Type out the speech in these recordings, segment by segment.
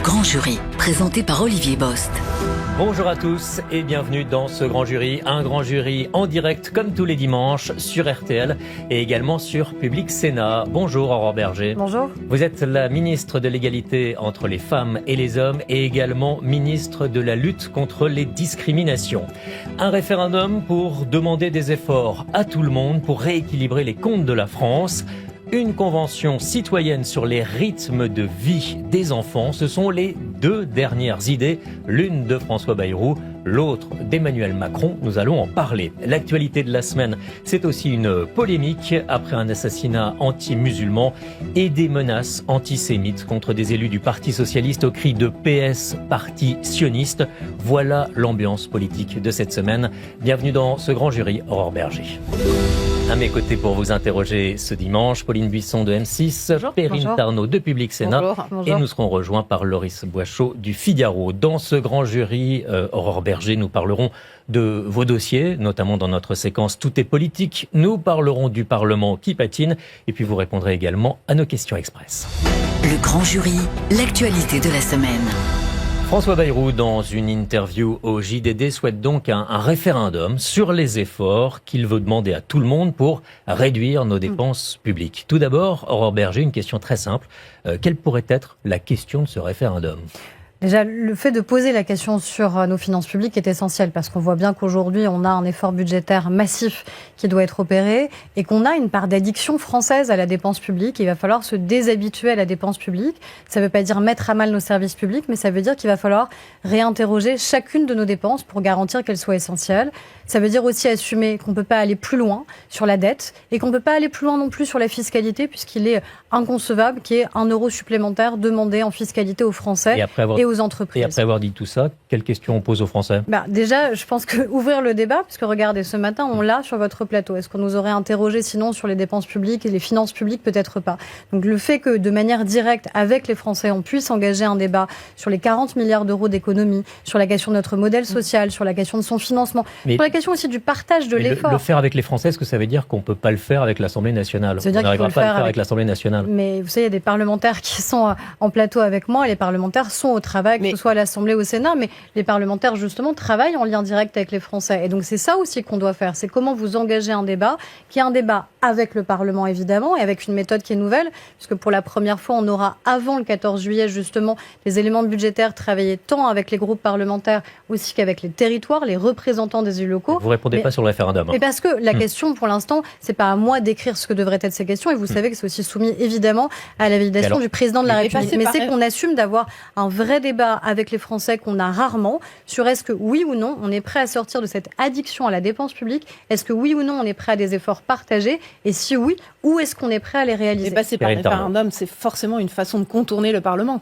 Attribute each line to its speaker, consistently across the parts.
Speaker 1: grand jury, présenté par Olivier Bost.
Speaker 2: Bonjour à tous et bienvenue dans ce grand jury. Un grand jury en direct comme tous les dimanches sur RTL et également sur Public Sénat. Bonjour Aurore Berger.
Speaker 3: Bonjour.
Speaker 2: Vous êtes la ministre de l'égalité entre les femmes et les hommes et également ministre de la lutte contre les discriminations. Un référendum pour demander des efforts à tout le monde pour rééquilibrer les comptes de la France. Une convention citoyenne sur les rythmes de vie des enfants, ce sont les deux dernières idées, l'une de François Bayrou, l'autre d'Emmanuel Macron. Nous allons en parler. L'actualité de la semaine, c'est aussi une polémique après un assassinat anti-musulman et des menaces antisémites contre des élus du Parti socialiste au cri de PS, parti sioniste. Voilà l'ambiance politique de cette semaine. Bienvenue dans ce grand jury, Aurore Berger. À mes côtés pour vous interroger ce dimanche, Pauline Buisson de M6, bonjour, Perrine bonjour. Tarnaud de Public Sénat bonjour. Et nous serons rejoints par Loris Boichot du Figaro. Dans ce grand jury, Aurore Berger, nous parlerons de vos dossiers, notamment dans notre séquence Tout est politique. Nous parlerons du Parlement qui patine et puis vous répondrez également à nos questions express.
Speaker 1: Le grand jury, l'actualité de la semaine.
Speaker 2: François Bayrou, dans une interview au JDD, souhaite donc un référendum sur les efforts qu'il veut demander à tout le monde pour réduire nos dépenses publiques. Tout d'abord, Aurore Berger, une question très simple. Quelle pourrait être la question de ce référendum ?
Speaker 3: Déjà, le fait de poser la question sur nos finances publiques est essentiel parce qu'on voit bien qu'aujourd'hui, on a un effort budgétaire massif qui doit être opéré et qu'on a une part d'addiction française à la dépense publique. Il va falloir se déshabituer à la dépense publique. Ça ne veut pas dire mettre à mal nos services publics, mais ça veut dire qu'il va falloir réinterroger chacune de nos dépenses pour garantir qu'elles soient essentielles. Ça veut dire aussi assumer qu'on ne peut pas aller plus loin sur la dette et qu'on ne peut pas aller plus loin non plus sur la fiscalité puisqu'il est inconcevable qu'il y ait 1 euro supplémentaire demandé en fiscalité aux Français et aux entreprises.
Speaker 2: Et après avoir dit tout ça, quelles questions on pose aux Français ?
Speaker 3: Déjà, je pense que ouvrir le débat, puisque regardez, ce matin, on l'a sur votre plateau. Est-ce qu'on nous aurait interrogé sinon sur les dépenses publiques et les finances publiques ? Peut-être pas. Donc le fait que de manière directe, avec les Français, on puisse engager un débat sur les 40 milliards d'euros d'économies, sur la question de notre modèle social, sur la question de son financement, sur la question aussi du partage de l'effort.
Speaker 2: Le faire avec les Français, est-ce que ça veut dire qu'on ne peut pas le faire avec l'Assemblée nationale ? On n'arrivera pas à le faire avec l'Assemblée nationale.
Speaker 3: Mais vous savez, il y a des parlementaires qui sont en plateau avec moi et les parlementaires sont au travail, que ce soit à l'Assemblée ou au Sénat, mais les parlementaires, justement, travaillent en lien direct avec les Français. Et donc, c'est ça aussi qu'on doit faire. C'est comment vous engagez un débat, qui est un débat avec le Parlement, évidemment, et avec une méthode qui est nouvelle, puisque pour la première fois, on aura, avant le 14 juillet, justement, les éléments budgétaires travaillés tant avec les groupes parlementaires aussi qu'avec les territoires, les représentants des élus locaux.
Speaker 2: Vous répondez pas sur le référendum.
Speaker 3: Mais parce que la question, pour l'instant, c'est pas à moi d'écrire ce que devraient être ces questions, et vous savez que c'est aussi soumis, évidemment, à la validation du président de la République. Mais c'est qu'on assume d'avoir un vrai débat avec les Français qu'on a rarement sur est-ce que oui ou non on est prêt à sortir de cette addiction à la dépense publique, est-ce que oui ou non on est prêt à des efforts partagés et si oui, où est-ce qu'on est prêt à les réaliser ?
Speaker 4: Et passer par référendum, c'est forcément une façon de contourner le Parlement.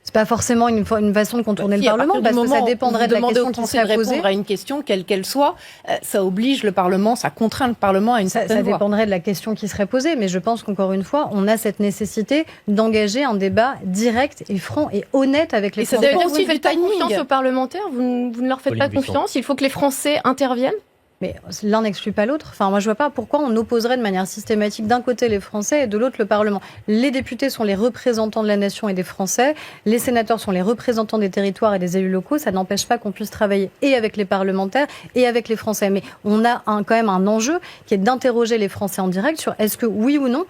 Speaker 3: C'est pas forcément une façon de contourner le Parlement, parce que ça dépendrait de la question qui serait posée.
Speaker 4: Répondre à une question, quelle qu'elle soit, ça oblige le Parlement, ça contraint le Parlement à une certaine voie.
Speaker 3: Ça dépendrait de la question qui serait posée, mais je pense qu'encore une fois, on a cette nécessité d'engager un débat direct et franc et honnête avec les Français.
Speaker 5: Ça dépend aussi du timing. Vous ne faites pas confiance aux parlementaires, vous ne leur faites pas confiance, il faut que les Français interviennent.
Speaker 3: Mais l'un n'exclut pas l'autre. Enfin, moi, je vois pas pourquoi on opposerait de manière systématique d'un côté les Français et de l'autre le Parlement. Les députés sont les représentants de la nation et des Français. Les sénateurs sont les représentants des territoires et des élus locaux. Ça n'empêche pas qu'on puisse travailler et avec les parlementaires et avec les Français. Mais on a quand même un enjeu qui est d'interroger les Français en direct sur est-ce que oui ou non,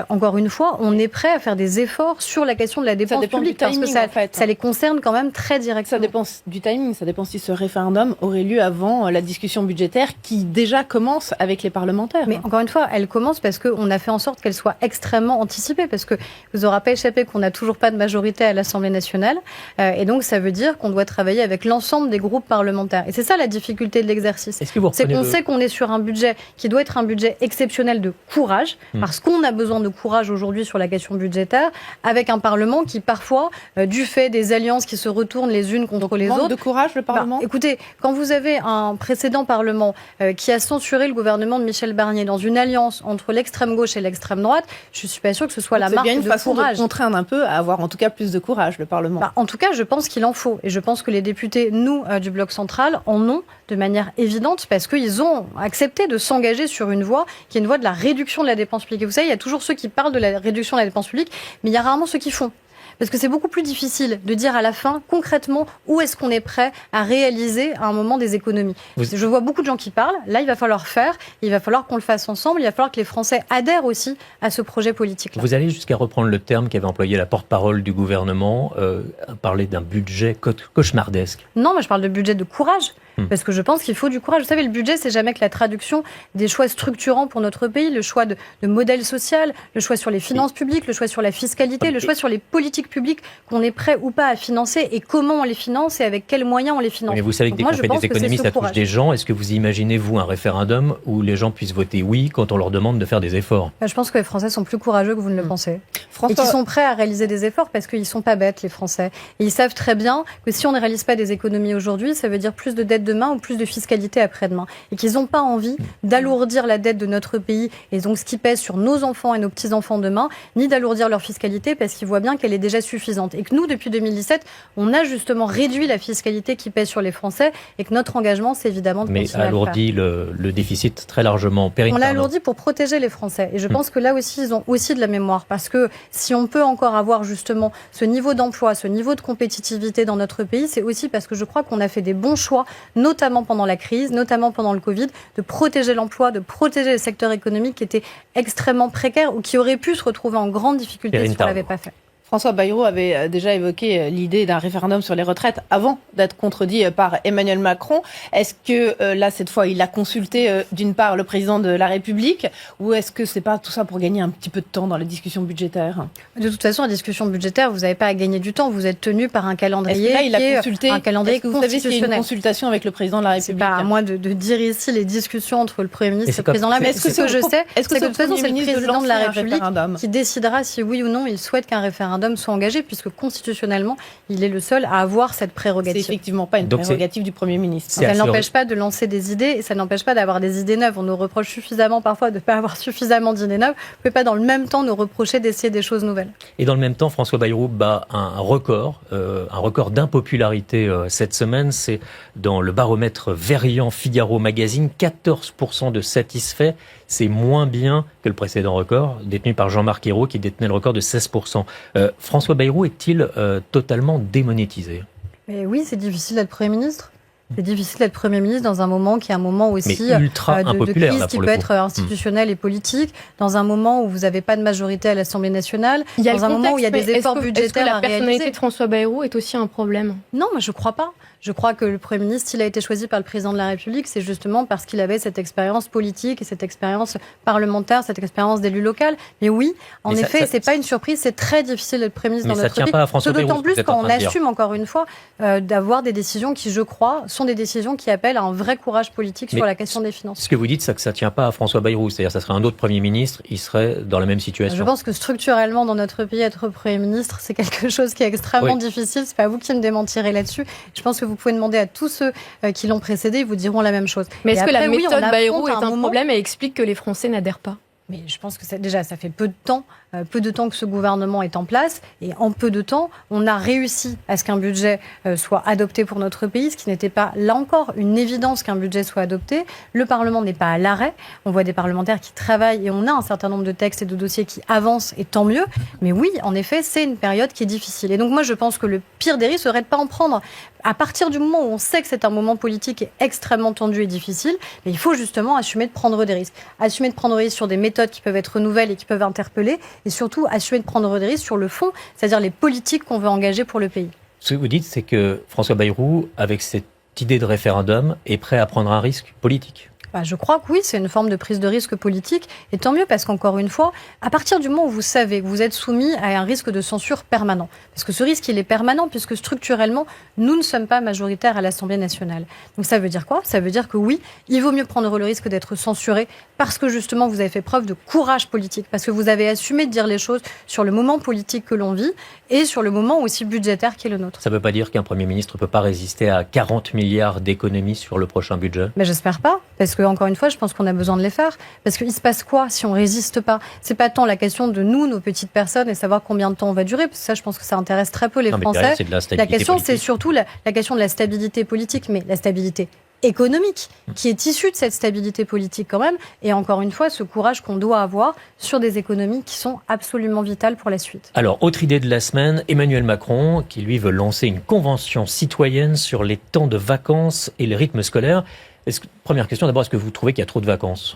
Speaker 3: encore une fois, on est prêt à faire des efforts sur la question de la dépense publique parce que ça les concerne quand même très directement.
Speaker 4: Ça dépend du timing. Ça dépend si ce référendum aurait lieu avant la discussion budgétaire qui déjà commence avec les parlementaires.
Speaker 3: Mais encore une fois, elle commence parce qu'on a fait en sorte qu'elle soit extrêmement anticipée, parce que vous n'aurez pas échappé qu'on n'a toujours pas de majorité à l'Assemblée nationale, et donc ça veut dire qu'on doit travailler avec l'ensemble des groupes parlementaires. Et c'est ça la difficulté de l'exercice. C'est qu'on sait qu'on est sur un budget qui doit être un budget exceptionnel de courage, parce qu'on a besoin de courage aujourd'hui sur la question budgétaire, avec un Parlement qui parfois, du fait des alliances qui se retournent les unes contre les autres...
Speaker 4: de courage, le Parlement
Speaker 3: écoutez, quand vous avez un précédent Parlement qui a censuré le gouvernement de Michel Barnier dans une alliance entre l'extrême gauche et l'extrême droite, je ne suis pas sûre que ce soit la marque de courage. C'est bien une façon
Speaker 4: de contraindre un peu à avoir en tout cas plus de courage, le Parlement.
Speaker 3: En tout cas, je pense qu'il en faut. Et je pense que les députés, nous, du Bloc central, en ont de manière évidente parce qu'ils ont accepté de s'engager sur une voie qui est une voie de la réduction de la dépense publique. Et vous savez, il y a toujours ceux qui parlent de la réduction de la dépense publique, mais il y a rarement ceux qui font. Parce que c'est beaucoup plus difficile de dire à la fin, concrètement, où est-ce qu'on est prêt à réaliser à un moment des économies. Je vois beaucoup de gens qui parlent. Là, il va falloir faire. Il va falloir qu'on le fasse ensemble. Il va falloir que les Français adhèrent aussi à ce projet politique-là.
Speaker 2: Vous allez jusqu'à reprendre le terme qu'avait employé la porte-parole du gouvernement, parler d'un budget cauchemardesque.
Speaker 3: Non, mais je parle de budget de courage. Parce que je pense qu'il faut du courage. Vous savez, le budget, c'est jamais que la traduction des choix structurants pour notre pays, le choix de modèle social, le choix sur les finances publiques, le choix sur la fiscalité, le choix sur les politiques publiques qu'on est prêt ou pas à financer et comment on les finance et avec quels moyens on les finance.
Speaker 2: Mais vous savez que dès qu'on fait des économies, ça touche des gens. Est-ce que vous imaginez, vous, un référendum où les gens puissent voter oui quand on leur demande de faire des efforts ?
Speaker 3: Je pense que les Français sont plus courageux que vous ne le pensez. Et qu'ils sont prêts à réaliser des efforts parce qu'ils ne sont pas bêtes, les Français. Et ils savent très bien que si on ne réalise pas des économies aujourd'hui, ça veut dire plus de dettes demain ou plus de fiscalité après-demain. Et qu'ils n'ont pas envie d'alourdir la dette de notre pays et donc ce qui pèse sur nos enfants et nos petits-enfants demain, ni d'alourdir leur fiscalité parce qu'ils voient bien qu'elle est déjà suffisante. Et que nous, depuis 2017, on a justement réduit la fiscalité qui pèse sur les Français et que notre engagement, c'est évidemment de continuer à le faire.
Speaker 2: Mais alourdit le déficit très largement.
Speaker 3: On l'a alourdi pour protéger les Français. Et je pense que là aussi, ils ont aussi de la mémoire. Parce que si on peut encore avoir justement ce niveau d'emploi, ce niveau de compétitivité dans notre pays, c'est aussi parce que je crois qu'on a fait des bons choix, notamment pendant la crise, notamment pendant le Covid, de protéger l'emploi, de protéger les secteurs économiques qui étaient extrêmement précaires ou qui auraient pu se retrouver en grande difficulté si on ne l'avait pas fait.
Speaker 4: François Bayrou avait déjà évoqué l'idée d'un référendum sur les retraites avant d'être contredit par Emmanuel Macron. Est-ce que là, cette fois, il a consulté d'une part le président de la République ou est-ce que c'est pas tout ça pour gagner un petit peu de temps dans la discussion budgétaire ?
Speaker 3: De toute façon, la discussion budgétaire, vous n'avez pas à gagner du temps. Vous êtes tenu par un calendrier
Speaker 4: qui est un calendrier
Speaker 3: constitutionnel. Vous savez s'il y a une
Speaker 4: consultation avec le président de la République ?
Speaker 3: C'est pas à moi de dire ici les discussions entre le Premier ministre et le président de la République.
Speaker 4: Est-ce que
Speaker 3: je sais,
Speaker 4: c'est que de toute façon, c'est le président de la République
Speaker 3: qui décidera si oui ou non il souhaite qu'un référendum soit engagé, puisque constitutionnellement, il est le seul à avoir cette prérogative.
Speaker 4: C'est effectivement pas une prérogative du Premier ministre.
Speaker 3: Ça n'empêche pas de lancer des idées et ça n'empêche pas d'avoir des idées neuves. On nous reproche suffisamment parfois de ne pas avoir suffisamment d'idées neuves. Vous ne pouvez pas dans le même temps nous reprocher d'essayer des choses nouvelles.
Speaker 2: Et dans le même temps, François Bayrou bat un record d'impopularité cette semaine. C'est dans le baromètre Verian Figaro Magazine, 14% de satisfaits. C'est moins bien que le précédent record, détenu par Jean-Marc Ayrault, qui détenait le record de 16%. François Bayrou est-il totalement démonétisé ?
Speaker 3: Mais oui, c'est difficile d'être Premier ministre. C'est difficile d'être Premier ministre dans un moment qui est un moment aussi de crise qui peut être institutionnelle et politique, dans un moment où vous n'avez pas de majorité à l'Assemblée nationale, dans un moment où il y a des efforts budgétaires à réaliser.
Speaker 5: Est-ce que la personnalité de François Bayrou est aussi un problème ?
Speaker 3: Non, moi je ne crois pas. Je crois que le Premier ministre, s'il a été choisi par le Président de la République, c'est justement parce qu'il avait cette expérience politique et cette expérience parlementaire, cette expérience d'élu local. Mais oui, en effet, c'est pas une surprise, c'est très difficile d'être Premier ministre dans notre pays.
Speaker 2: Mais ça tient pas à François Bayrou.
Speaker 3: D'autant plus quand on assume, encore une fois, d'avoir des décisions qui, je crois, sont des décisions qui appellent à un vrai courage politique sur la question des finances.
Speaker 2: Ce que vous dites, c'est que ça tient pas à François Bayrou. C'est-à-dire que ça serait un autre Premier ministre, il serait dans la même situation.
Speaker 3: Je pense que structurellement, dans notre pays, être Premier ministre, c'est quelque chose qui est extrêmement difficile. C'est pas vous qui me démentirez là-dessus. Je pense que vous pouvez demander à tous ceux qui l'ont précédé, ils vous diront la même chose.
Speaker 5: Mais est-ce que la méthode Bayrou est un problème et explique que les Français n'adhèrent pas ?
Speaker 3: Mais je pense que ça fait peu de temps que ce gouvernement est en place. Et en peu de temps, on a réussi à ce qu'un budget soit adopté pour notre pays, ce qui n'était pas, là encore, une évidence qu'un budget soit adopté. Le Parlement n'est pas à l'arrêt. On voit des parlementaires qui travaillent et on a un certain nombre de textes et de dossiers qui avancent, et tant mieux. Mais oui, en effet, c'est une période qui est difficile. Et donc moi, je pense que le pire des risques serait de ne pas en prendre. À partir du moment où on sait que c'est un moment politique extrêmement tendu et difficile, mais il faut justement assumer de prendre des risques. Assumer de prendre des risques sur des méthodes qui peuvent être nouvelles et qui peuvent interpeller, et surtout assumer de prendre des risques sur le fond, c'est-à-dire les politiques qu'on veut engager pour le pays.
Speaker 2: Ce que vous dites, c'est que François Bayrou, avec cette idée de référendum, est prêt à prendre un risque politique.
Speaker 3: Je crois que oui, c'est une forme de prise de risque politique. Et tant mieux, parce qu'encore une fois, à partir du moment où vous savez que vous êtes soumis à un risque de censure permanent, parce que ce risque, il est permanent, puisque structurellement, nous ne sommes pas majoritaires à l'Assemblée nationale. Donc ça veut dire quoi ? Ça veut dire que oui, il vaut mieux prendre le risque d'être censuré, parce que justement, vous avez fait preuve de courage politique, parce que vous avez assumé de dire les choses sur le moment politique que l'on vit, et sur le moment aussi budgétaire qui est le nôtre.
Speaker 2: Ça ne veut pas dire qu'un Premier ministre ne peut pas résister à 40 milliards d'économies sur le prochain budget ?
Speaker 3: Mais j'espère pas, parce que encore une fois, je pense qu'on a besoin de les faire. Parce qu'il se passe quoi si on résiste pas ? C'est pas tant la question de nous, nos petites personnes, et savoir combien de temps on va durer, parce que ça, je pense que ça intéresse très peu les Français.
Speaker 2: Derrière, c'est de la stabilité
Speaker 3: question,
Speaker 2: politique.
Speaker 3: c'est surtout la question de la stabilité politique, mais la stabilité économique qui est issue de cette stabilité politique quand même, et encore une fois, ce courage qu'on doit avoir sur des économies qui sont absolument vitales pour la suite.
Speaker 2: Alors, autre idée de la semaine, Emmanuel Macron, qui lui veut lancer une convention citoyenne sur les temps de vacances et le rythme scolaire. Première question, d'abord, est-ce que vous trouvez qu'il y a trop de vacances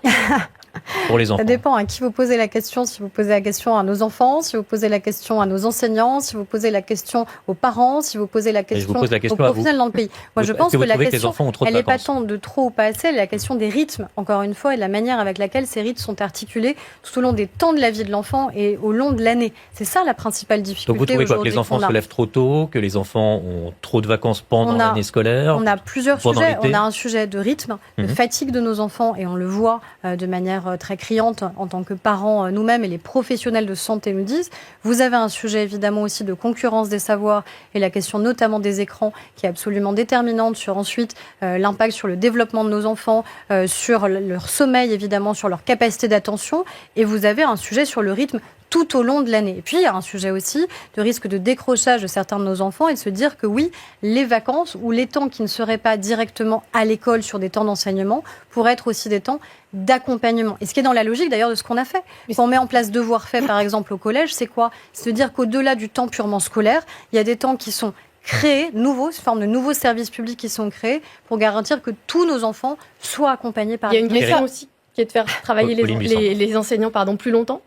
Speaker 2: pour les enfants?
Speaker 3: Ça dépend à qui vous posez la question. Si vous posez la question à nos enfants, si vous posez la question à nos enseignants, si vous posez la question aux parents, si vous posez la question aux professionnels dans le pays. Moi, je pense que la question, elle n'est pas tant de trop ou pas assez, la question des rythmes, encore une fois, et de la manière avec laquelle ces rythmes sont articulés tout au long des temps de la vie de l'enfant et au long de l'année. C'est ça la principale difficulté.
Speaker 2: Donc vous trouvez quoi, que les enfants se lèvent trop tôt, que les enfants ont trop de vacances pendant l'année scolaire?
Speaker 3: On a plusieurs sujets. On a un sujet de rythme, de fatigue de nos enfants, et on le voit de manière très criante en tant que parents nous-mêmes, et les professionnels de santé nous disent. Vous avez un sujet évidemment aussi de concurrence des savoirs et la question notamment des écrans qui est absolument déterminante sur ensuite l'impact sur le développement de nos enfants, sur leur sommeil évidemment, sur leur capacité d'attention, et vous avez un sujet sur le rythme tout au long de l'année. Et puis, il y a un sujet aussi de risque de décrochage de certains de nos enfants et de se dire que oui, les vacances ou les temps qui ne seraient pas directement à l'école sur des temps d'enseignement pourraient être aussi des temps d'accompagnement. Et ce qui est dans la logique d'ailleurs de ce qu'on a fait. Quand on met en place devoirs faits par exemple au collège, c'est quoi? C'est de dire qu'au-delà du temps purement scolaire, il y a des temps qui sont créés, nouveaux, sous forme de nouveaux services publics qui sont créés pour garantir que tous nos enfants soient accompagnés par...
Speaker 5: Il y a une question aussi qui est de faire travailler les enseignants plus longtemps.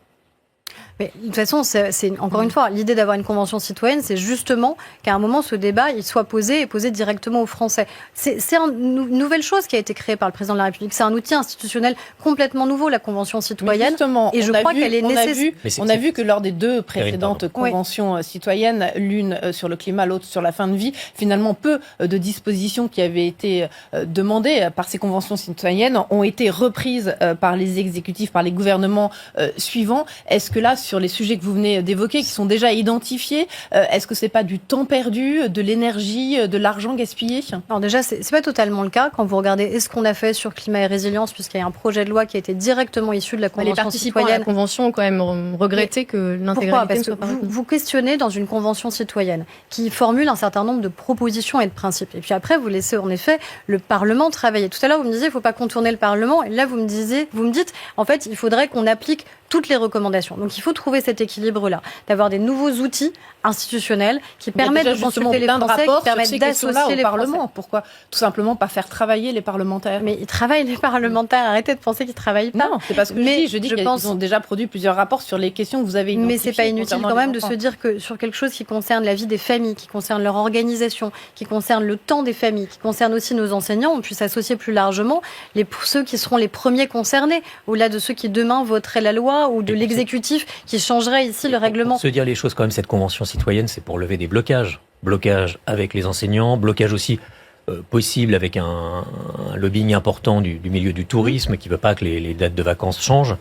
Speaker 3: Mais de toute façon, c'est encore une fois, l'idée d'avoir une convention citoyenne, c'est justement qu'à un moment, ce débat, il soit posé et posé directement aux Français. C'est une nouvelle chose qui a été créée par le président de la République. C'est un outil institutionnel complètement nouveau, la convention citoyenne.
Speaker 4: Justement,
Speaker 3: et je crois qu'elle est nécessaire.
Speaker 4: On a vu que lors des deux précédentes conventions citoyennes, l'une sur le climat, l'autre sur la fin de vie, finalement, peu de dispositions qui avaient été demandées par ces conventions citoyennes ont été reprises par les exécutifs, par les gouvernements suivants. Est-ce que là, sur les sujets que vous venez d'évoquer, qui sont déjà identifiés, est-ce que c'est pas du temps perdu, de l'énergie, de l'argent gaspillé?
Speaker 3: Alors déjà, c'est pas totalement le cas. Quand vous regardez ce qu'on a fait sur climat et résilience, puisqu'il y a un projet de loi qui a été directement issu de la convention citoyenne.
Speaker 5: À la convention ont quand même regretté que l'intégralité ne soit pas retenue.
Speaker 3: Vous questionnez dans une convention citoyenne qui formule un certain nombre de propositions et de principes. Et puis après, vous laissez en effet le Parlement travailler. Tout à l'heure, vous me disiez, il ne faut pas contourner le Parlement. Et là, vous me dites, en fait, il faudrait qu'on applique toutes les recommandations. Donc il faut trouver cet équilibre-là, d'avoir des nouveaux outils institutionnels qui permettent de consulter les Français, qui permettent d'associer les Parlements.
Speaker 4: Pourquoi tout simplement pas faire travailler les parlementaires?
Speaker 3: Mais ils travaillent, les parlementaires. Arrêtez de penser qu'ils travaillent pas.
Speaker 4: Non, c'est pas ce que je dis qu'ils ont déjà produit plusieurs rapports sur les questions que vous avez identifiées.
Speaker 3: Mais c'est pas inutile quand même de se dire que sur quelque chose qui concerne la vie des familles, qui concerne leur organisation, qui concerne le temps des familles, qui concerne aussi nos enseignants, on puisse associer plus largement ceux qui seront les premiers concernés, au-delà de ceux qui demain voteraient la loi ou de l'exécutif qui changerait ici le règlement.
Speaker 2: Pour se dire les choses quand même, cette convention citoyenne, c'est pour lever des blocages. Blocage avec les enseignants, blocage aussi possible avec un lobbying important du milieu du tourisme qui ne veut pas que les dates de vacances changent.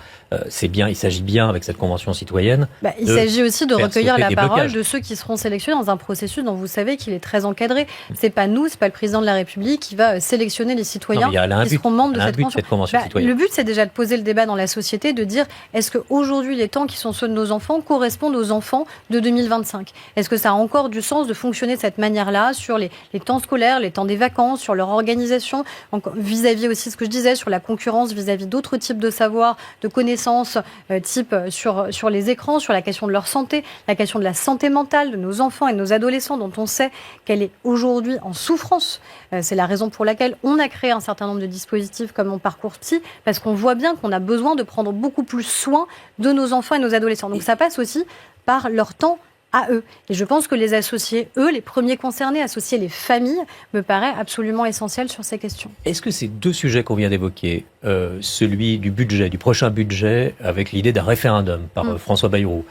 Speaker 2: C'est bien, il s'agit bien avec cette convention citoyenne.
Speaker 3: Il s'agit aussi de recueillir la parole de ceux qui seront sélectionnés dans un processus dont vous savez qu'il est très encadré. C'est pas nous, c'est pas le président de la République qui va sélectionner les citoyens qui seront membres de cette convention citoyenne. Le but, c'est déjà de poser le débat dans la société, de dire est-ce qu'aujourd'hui les temps qui sont ceux de nos enfants correspondent aux enfants de 2025? Est-ce que ça a encore du sens de fonctionner de cette manière-là sur les temps scolaires, les temps des vacances, sur leur organisation, vis-à-vis aussi ce que je disais sur la concurrence, vis-à-vis d'autres types de savoirs, de connaissances, type sur les écrans, sur la question de leur santé, la question de la santé mentale de nos enfants et de nos adolescents, dont on sait qu'elle est aujourd'hui en souffrance. C'est la raison pour laquelle on a créé un certain nombre de dispositifs comme Mon Parcours Psy, parce qu'on voit bien qu'on a besoin de prendre beaucoup plus soin de nos enfants et de nos adolescents. Donc ça passe aussi par leur temps à eux. Et je pense que les associer, eux, les premiers concernés, associer les familles, me paraît absolument essentiel sur ces questions.
Speaker 2: Est-ce que ces deux sujets qu'on vient d'évoquer, celui du budget, du prochain budget, avec l'idée d'un référendum par François Bayrou,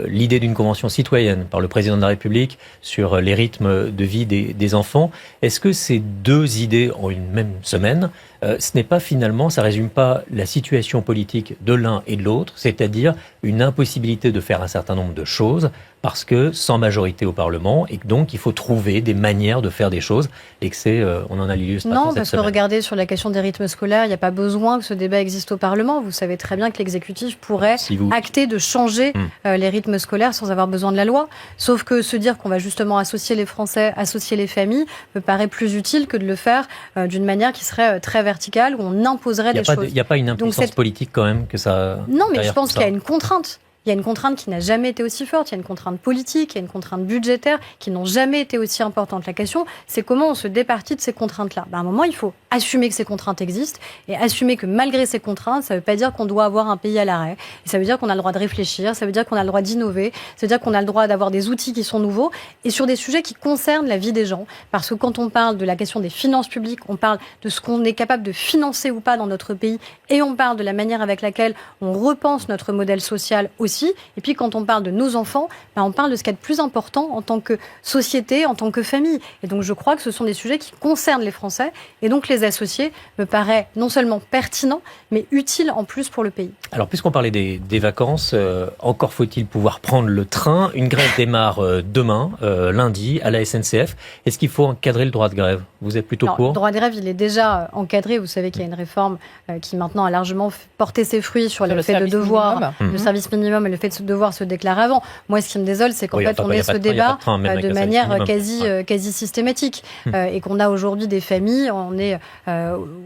Speaker 2: l'idée d'une convention citoyenne par le président de la République sur les rythmes de vie des enfants, est-ce que ces deux idées en une même semaine, ce n'est pas finalement, ça résume pas la situation politique de l'un et de l'autre, c'est-à-dire une impossibilité de faire un certain nombre de choses parce que sans majorité au Parlement et que donc il faut trouver des manières de faire des choses et que c'est, on en a l'illustration cette semaine.
Speaker 3: Non, parce que regardez sur la question des rythmes scolaires, il n'y a pas pas besoin que ce débat existe au Parlement. Vous savez très bien que l'exécutif pourrait acter de changer les rythmes scolaires sans avoir besoin de la loi. Sauf que se dire qu'on va justement associer les Français, associer les familles, me paraît plus utile que de le faire d'une manière qui serait très verticale, où on imposerait des choses.
Speaker 2: Il n'y a pas une impuissance politique quand même que ça...
Speaker 3: Non, mais je pense qu'il y a une contrainte. Il y a une contrainte qui n'a jamais été aussi forte, il y a une contrainte politique, il y a une contrainte budgétaire qui n'ont jamais été aussi importantes. La question, c'est comment on se départit de ces contraintes-là. À un moment, il faut assumer que ces contraintes existent et assumer que malgré ces contraintes, ça ne veut pas dire qu'on doit avoir un pays à l'arrêt. Et ça veut dire qu'on a le droit de réfléchir, ça veut dire qu'on a le droit d'innover, ça veut dire qu'on a le droit d'avoir des outils qui sont nouveaux et sur des sujets qui concernent la vie des gens. Parce que quand on parle de la question des finances publiques, on parle de ce qu'on est capable de financer ou pas dans notre pays et on parle de la manière avec laquelle on repense notre modèle social aussi. Et puis quand on parle de nos enfants, on parle de ce qu'il y a de plus important en tant que société, en tant que famille. Et donc je crois que ce sont des sujets qui concernent les Français. Et donc les associer me paraît non seulement pertinent, mais utile en plus pour le pays.
Speaker 2: Alors puisqu'on parlait des vacances, encore faut-il pouvoir prendre le train. Une grève démarre demain, lundi, à la SNCF. Est-ce qu'il faut encadrer le droit de grève? Vous êtes plutôt pour?
Speaker 3: Le droit de grève, il est déjà encadré. Vous savez qu'il y a une réforme qui maintenant a largement porté ses fruits sur le fait de devoir, le service minimum et le fait de devoir se déclarer avant. Moi, ce qui me désole, c'est qu'en fait, on ait ce débat de manière quasi systématique. Et qu'on a aujourd'hui des familles, on est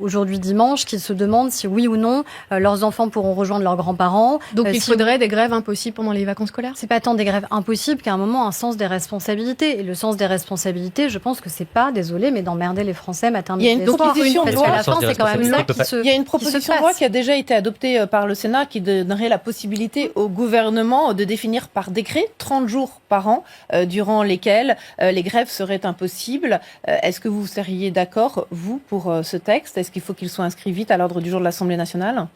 Speaker 3: aujourd'hui dimanche, qui se demandent si oui ou non, leurs enfants pourront rejoindre leurs grands-parents.
Speaker 5: Donc il faudrait des grèves impossibles pendant les vacances scolaires?
Speaker 3: C'est pas tant des grèves impossibles qu'à un moment, un sens des responsabilités. Et le sens des responsabilités, je pense que c'est pas, désolé, mais d'emmerder les Français matin, midi et soir.
Speaker 4: Parce
Speaker 3: qu'à la fin, c'est quand même ça qui se
Speaker 4: Il y a une proposition de loi qui a déjà été adoptée par le Sénat qui donnerait la possibilité au gouvernement de définir par décret 30 jours par an durant lesquels les grèves seraient impossibles. Est-ce que vous seriez d'accord, vous, pour ce texte? Est-ce qu'il faut qu'il soit inscrit vite à l'ordre du jour de l'Assemblée nationale?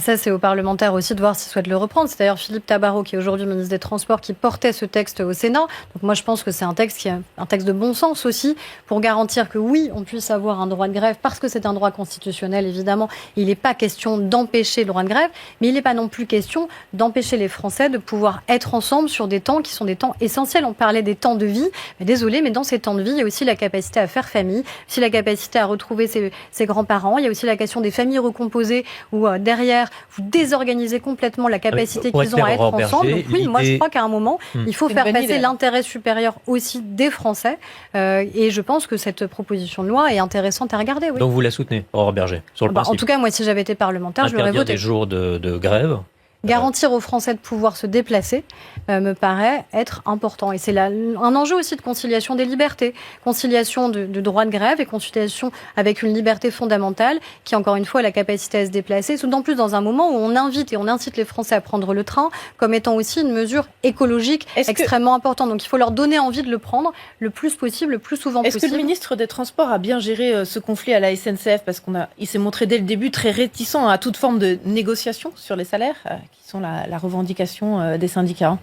Speaker 3: Ça, c'est aux parlementaires aussi de voir s'ils souhaitent le reprendre. C'est d'ailleurs Philippe Tabarot, qui est aujourd'hui ministre des Transports, qui portait ce texte au Sénat. Donc moi, je pense que c'est un texte qui est un texte de bon sens aussi, pour garantir que oui, on puisse avoir un droit de grève, parce que c'est un droit constitutionnel, évidemment. Il n'est pas question d'empêcher le droit de grève, mais il n'est pas non plus question d'empêcher les Français de pouvoir être ensemble sur des temps qui sont des temps essentiels. On parlait des temps de vie, mais désolé, mais dans ces temps de vie, il y a aussi la capacité à faire famille, aussi la capacité à retrouver ses grands-parents. Il y a aussi la question des familles recomposées, où derrière, vous désorganisez complètement la capacité qu'ils ont à être ensemble. Donc oui, moi je crois qu'à un moment, il faut faire passer l'intérêt supérieur aussi des Français. Et je pense que cette proposition de loi est intéressante à regarder. Oui.
Speaker 2: Donc vous la soutenez, Aurore Bergé, sur le principe?
Speaker 3: En tout cas, moi, si j'avais été parlementaire, je l'aurais voté.
Speaker 2: Interdire des jours de grève.
Speaker 3: Garantir aux Français de pouvoir se déplacer me paraît être important. Et c'est un enjeu aussi de conciliation des libertés, conciliation de droit de grève et conciliation avec une liberté fondamentale qui, encore une fois, a la capacité à se déplacer, d'autant plus dans un moment où on invite et on incite les Français à prendre le train comme étant aussi une mesure écologique extrêmement importante. Donc il faut leur donner envie de le prendre le plus possible, le plus souvent possible.
Speaker 4: Est-ce que le ministre des Transports a bien géré ce conflit à la SNCF? Parce qu'il s'est montré dès le début très réticent à toute forme de négociation sur les salaires, qui sont la revendication des syndicats.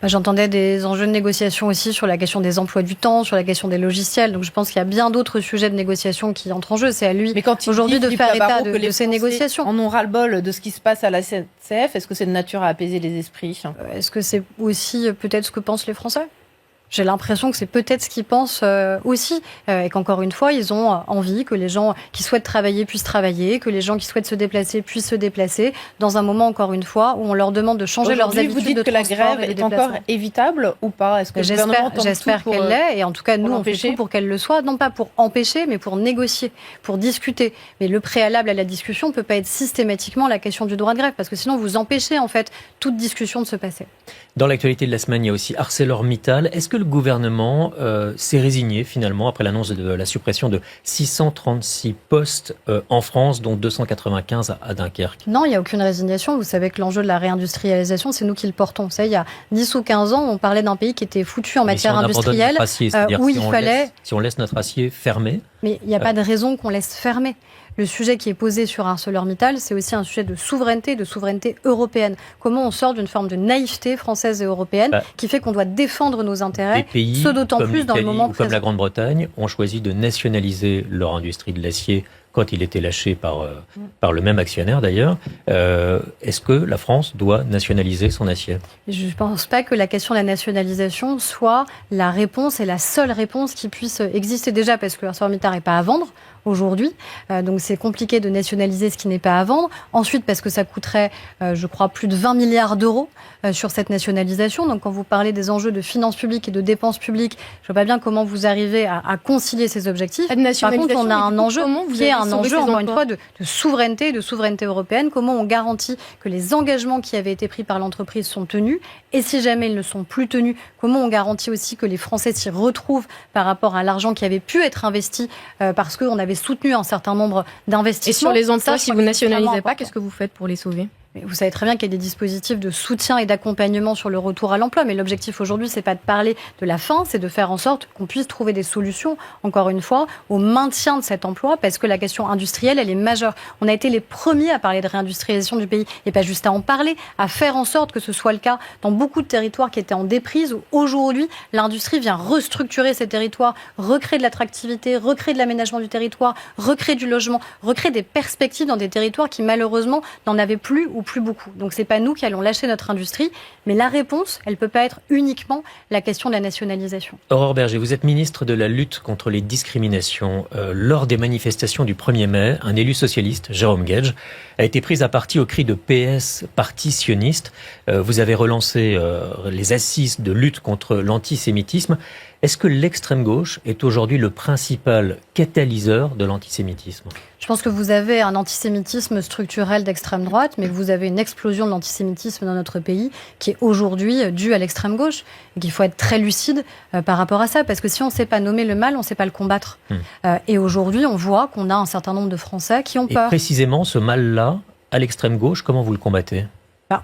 Speaker 3: J'entendais des enjeux de négociation aussi sur la question des emplois du temps, sur la question des logiciels. Donc je pense qu'il y a bien d'autres sujets de négociation qui entrent en jeu. C'est à lui aujourd'hui de faire état de ces négociations.
Speaker 4: On aura le bol de ce qui se passe à la SNCF. Est-ce que c'est de nature à apaiser les esprits?
Speaker 3: Est-ce que c'est aussi peut-être ce que pensent les Français? J'ai l'impression que c'est peut-être ce qu'ils pensent aussi, et qu'encore une fois, ils ont envie que les gens qui souhaitent travailler puissent travailler, que les gens qui souhaitent se déplacer puissent se déplacer, dans un moment, encore une fois, où on leur demande de changer leurs habitudes de transport. Vous dites que la grève est encore
Speaker 4: évitable ou pas? Est-ce que
Speaker 3: j'espère qu'elle l'est, et en tout cas, nous, on fait tout pour qu'elle le soit, non pas pour empêcher, mais pour négocier, pour discuter. Mais le préalable à la discussion ne peut pas être systématiquement la question du droit de grève, parce que sinon, vous empêchez, en fait, toute discussion de se passer.
Speaker 2: Dans l'actualité de la semaine, il y a aussi ArcelorMittal. Est-ce que le gouvernement s'est résigné finalement après l'annonce de la suppression de 636 postes en France, dont 295 à Dunkerque?
Speaker 3: Non, il n'y a aucune résignation. Vous savez que l'enjeu de la réindustrialisation, c'est nous qui le portons. Vous savez, il y a 10 ou 15 ans, on parlait d'un pays qui était foutu en matière industrielle, où il fallait...
Speaker 2: Si on laisse notre acier fermé...
Speaker 3: Mais il n'y a pas de raison qu'on laisse fermer. Le sujet qui est posé sur ArcelorMittal, c'est aussi un sujet de souveraineté européenne. Comment on sort d'une forme de naïveté française et européenne qui fait qu'on doit défendre nos intérêts, ce d'autant plus dans le moment présent.
Speaker 2: Comme la Grande-Bretagne ont choisi de nationaliser leur industrie de l'acier quand il était lâché par le même actionnaire d'ailleurs. Est-ce que la France doit nationaliser son acier?
Speaker 3: Je ne pense pas que la question de la nationalisation soit la réponse et la seule réponse qui puisse exister, déjà parce que ArcelorMittal n'est pas à vendre. aujourd'hui. Donc c'est compliqué de nationaliser ce qui n'est pas à vendre. Ensuite, parce que ça coûterait, je crois, plus de 20 milliards d'euros sur cette nationalisation. Donc quand vous parlez des enjeux de finances publiques et de dépenses publiques, je ne vois pas bien comment vous arrivez à concilier ces objectifs. Par contre, on a un enjeu qui est un enjeu, encore une fois, de souveraineté européenne. Comment on garantit que les engagements qui avaient été pris par l'entreprise sont tenus, et si jamais ils ne sont plus tenus, comment on garantit aussi que les Français s'y retrouvent par rapport à l'argent qui avait pu être investi parce qu'on avait soutenu un certain nombre d'investissements.
Speaker 5: Et sur les emplois, si vous nationalisez pas, qu'est-ce que vous faites pour les sauver ?
Speaker 3: Vous savez très bien qu'il y a des dispositifs de soutien et d'accompagnement sur le retour à l'emploi, mais l'objectif aujourd'hui, c'est pas de parler de la fin, c'est de faire en sorte qu'on puisse trouver des solutions, encore une fois, au maintien de cet emploi, parce que la question industrielle, elle est majeure. On a été les premiers à parler de réindustrialisation du pays, et pas juste à en parler, à faire en sorte que ce soit le cas dans beaucoup de territoires qui étaient en déprise, où aujourd'hui, l'industrie vient restructurer ces territoires, recréer de l'attractivité, recréer de l'aménagement du territoire, recréer du logement, recréer des perspectives dans des territoires qui, malheureusement, n'en avaient plus ou plus beaucoup. Donc c'est pas nous qui allons lâcher notre industrie, mais la réponse, elle peut pas être uniquement la question de la nationalisation.
Speaker 2: Aurore Bergé, vous êtes ministre de la lutte contre les discriminations. Lors des manifestations du 1er mai, un élu socialiste, Jérôme Guedj, a été pris à partie au cri de PS, parti sioniste. Vous avez relancé les assises de lutte contre l'antisémitisme. Est-ce que l'extrême gauche est aujourd'hui le principal catalyseur de l'antisémitisme ?
Speaker 3: Je pense que vous avez un antisémitisme structurel d'extrême droite, mais vous avez une explosion de l'antisémitisme dans notre pays qui est aujourd'hui due à l'extrême gauche. Et qu'il faut être très lucide par rapport à ça, parce que si on ne sait pas nommer le mal, on ne sait pas le combattre. Et aujourd'hui, on voit qu'on a un certain nombre de Français qui ont peur.
Speaker 2: Et précisément, ce mal-là, à l'extrême gauche, comment vous le combattez ?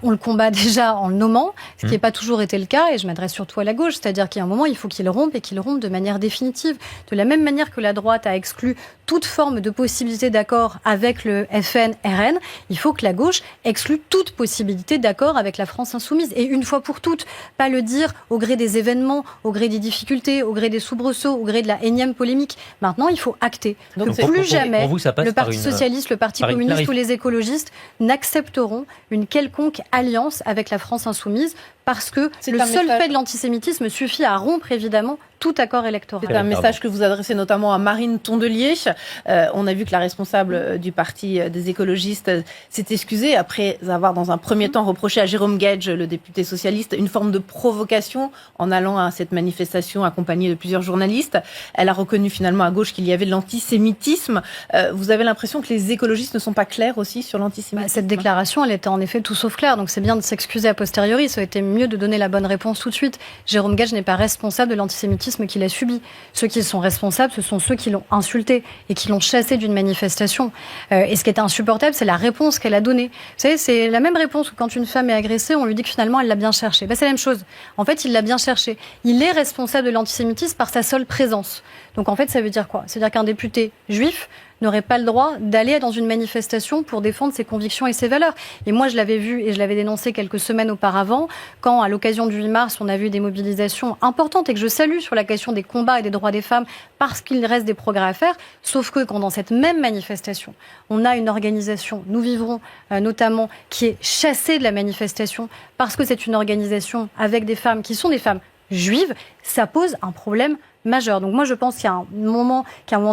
Speaker 3: On le combat déjà en le nommant, ce qui n'a pas toujours été le cas, et je m'adresse surtout à la gauche, c'est-à-dire qu'il y a un moment, il faut qu'il rompe, et qu'il rompe de manière définitive. De la même manière que la droite a exclu toute forme de possibilité d'accord avec le FN-RN, il faut que la gauche exclue toute possibilité d'accord avec la France insoumise. Et une fois pour toutes, pas le dire au gré des événements, au gré des difficultés, au gré des soubresauts, au gré de la énième polémique. Maintenant, il faut acter que plus jamais le Parti socialiste, le Parti communiste ou les écologistes n'accepteront une quelconque alliance avec la France insoumise, parce que le seul fait de l'antisémitisme suffit à rompre évidemment tout accord électoral.
Speaker 4: C'est un message que vous adressez notamment à Marine Tondelier. On a vu que la responsable du parti des écologistes s'est excusée après avoir dans un premier temps reproché à Jérôme Guedj, le député socialiste, une forme de provocation en allant à cette manifestation accompagnée de plusieurs journalistes. Elle a reconnu finalement à gauche qu'il y avait de l'antisémitisme. Vous avez l'impression que les écologistes ne sont pas clairs aussi sur l'antisémitisme ?
Speaker 3: Cette déclaration, elle était en effet tout sauf claire, donc c'est bien de s'excuser a posteriori. Ça aurait été mieux de donner la bonne réponse tout de suite. Jérôme Guedj n'est pas responsable de l'antisémitisme qu'il a subi. Ceux qui sont responsables, ce sont ceux qui l'ont insulté et qui l'ont chassé d'une manifestation. Et ce qui est insupportable, c'est la réponse qu'elle a donnée. Vous savez, c'est la même réponse que quand une femme est agressée, on lui dit que finalement, elle l'a bien cherché. C'est la même chose. En fait, il l'a bien cherché. Il est responsable de l'antisémitisme par sa seule présence. Donc en fait, ça veut dire quoi ? Ça veut dire qu'un député juif n'aurait pas le droit d'aller dans une manifestation pour défendre ses convictions et ses valeurs. Et moi, je l'avais vu et je l'avais dénoncé quelques semaines auparavant, quand, à l'occasion du 8 mars, on a vu des mobilisations importantes et que je salue sur la question des combats et des droits des femmes, parce qu'il reste des progrès à faire. Sauf que quand dans cette même manifestation, on a une organisation, Nous Vivrons notamment, qui est chassée de la manifestation parce que c'est une organisation avec des femmes qui sont des femmes juives, ça pose un problème majeur. Donc moi, je pense qu'il y a un moment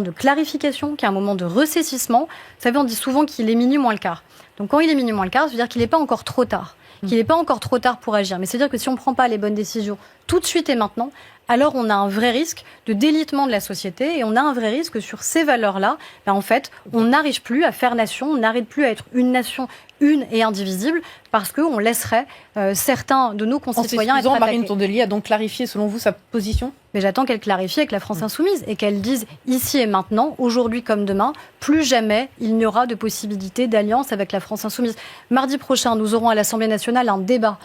Speaker 3: de clarification, qu'il y a un moment de ressaisissement. Vous savez, on dit souvent qu'il est minuit moins le quart. Donc quand il est minuit moins le quart, ça veut dire qu'il n'est pas encore trop tard. Qu'il n'est pas encore trop tard pour agir. Mais c'est-à-dire que si on ne prend pas les bonnes décisions tout de suite et maintenant, alors on a un vrai risque de délitement de la société et on a un vrai risque que sur ces valeurs-là, en fait, on n'arrive plus à faire nation, on n'arrive plus à être une nation une et indivisible, parce qu'on laisserait certains de nos concitoyens être attaqués.
Speaker 4: Marine Tondelier a donc clarifié, selon vous, sa position ?
Speaker 3: Mais j'attends qu'elle clarifie avec la France insoumise et qu'elle dise ici et maintenant, aujourd'hui comme demain, plus jamais il n'y aura de possibilité d'alliance avec la France insoumise. Mardi prochain, nous aurons à l'Assemblée nationale un débat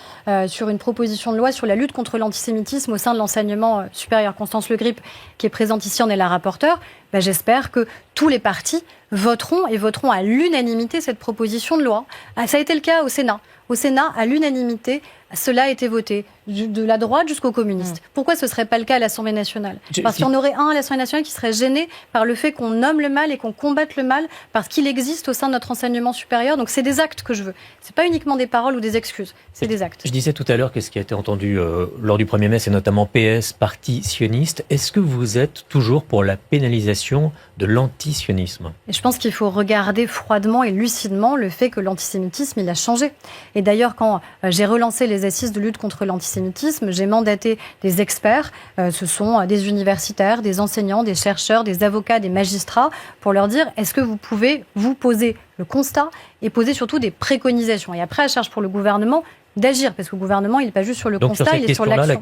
Speaker 3: sur une proposition de loi sur la lutte contre l'antisémitisme au sein de l'enseignement supérieur. Constance Le Grip, qui est présente ici, en est la rapporteure. J'espère que tous les partis voteront à l'unanimité cette proposition de loi. Ça a été le cas au Sénat. Au Sénat, à l'unanimité, cela a été voté, de la droite jusqu'aux communistes. Pourquoi ce ne serait pas le cas à l'Assemblée nationale ? Parce qu'il y en aurait un à l'Assemblée nationale qui serait gêné par le fait qu'on nomme le mal et qu'on combatte le mal, parce qu'il existe au sein de notre enseignement supérieur. Donc c'est des actes que je veux. Ce n'est pas uniquement des paroles ou des excuses, c'est des actes.
Speaker 2: Je disais tout à l'heure que ce qui a été entendu lors du 1er mai, c'est notamment PS, parti sioniste. Est-ce que vous êtes toujours pour la pénalisation dénonciation de l'antisionisme.
Speaker 3: Et je pense qu'il faut regarder froidement et lucidement le fait que l'antisémitisme, il a changé. Et d'ailleurs, quand j'ai relancé les assises de lutte contre l'antisémitisme, j'ai mandaté des experts, ce sont des universitaires, des enseignants, des chercheurs, des avocats, des magistrats, pour leur dire, est-ce que vous pouvez vous poser le constat et poser surtout des préconisations. Et après, à charge pour le gouvernement d'agir, parce que le gouvernement, il n'est pas juste sur le constat, il est sur l'action.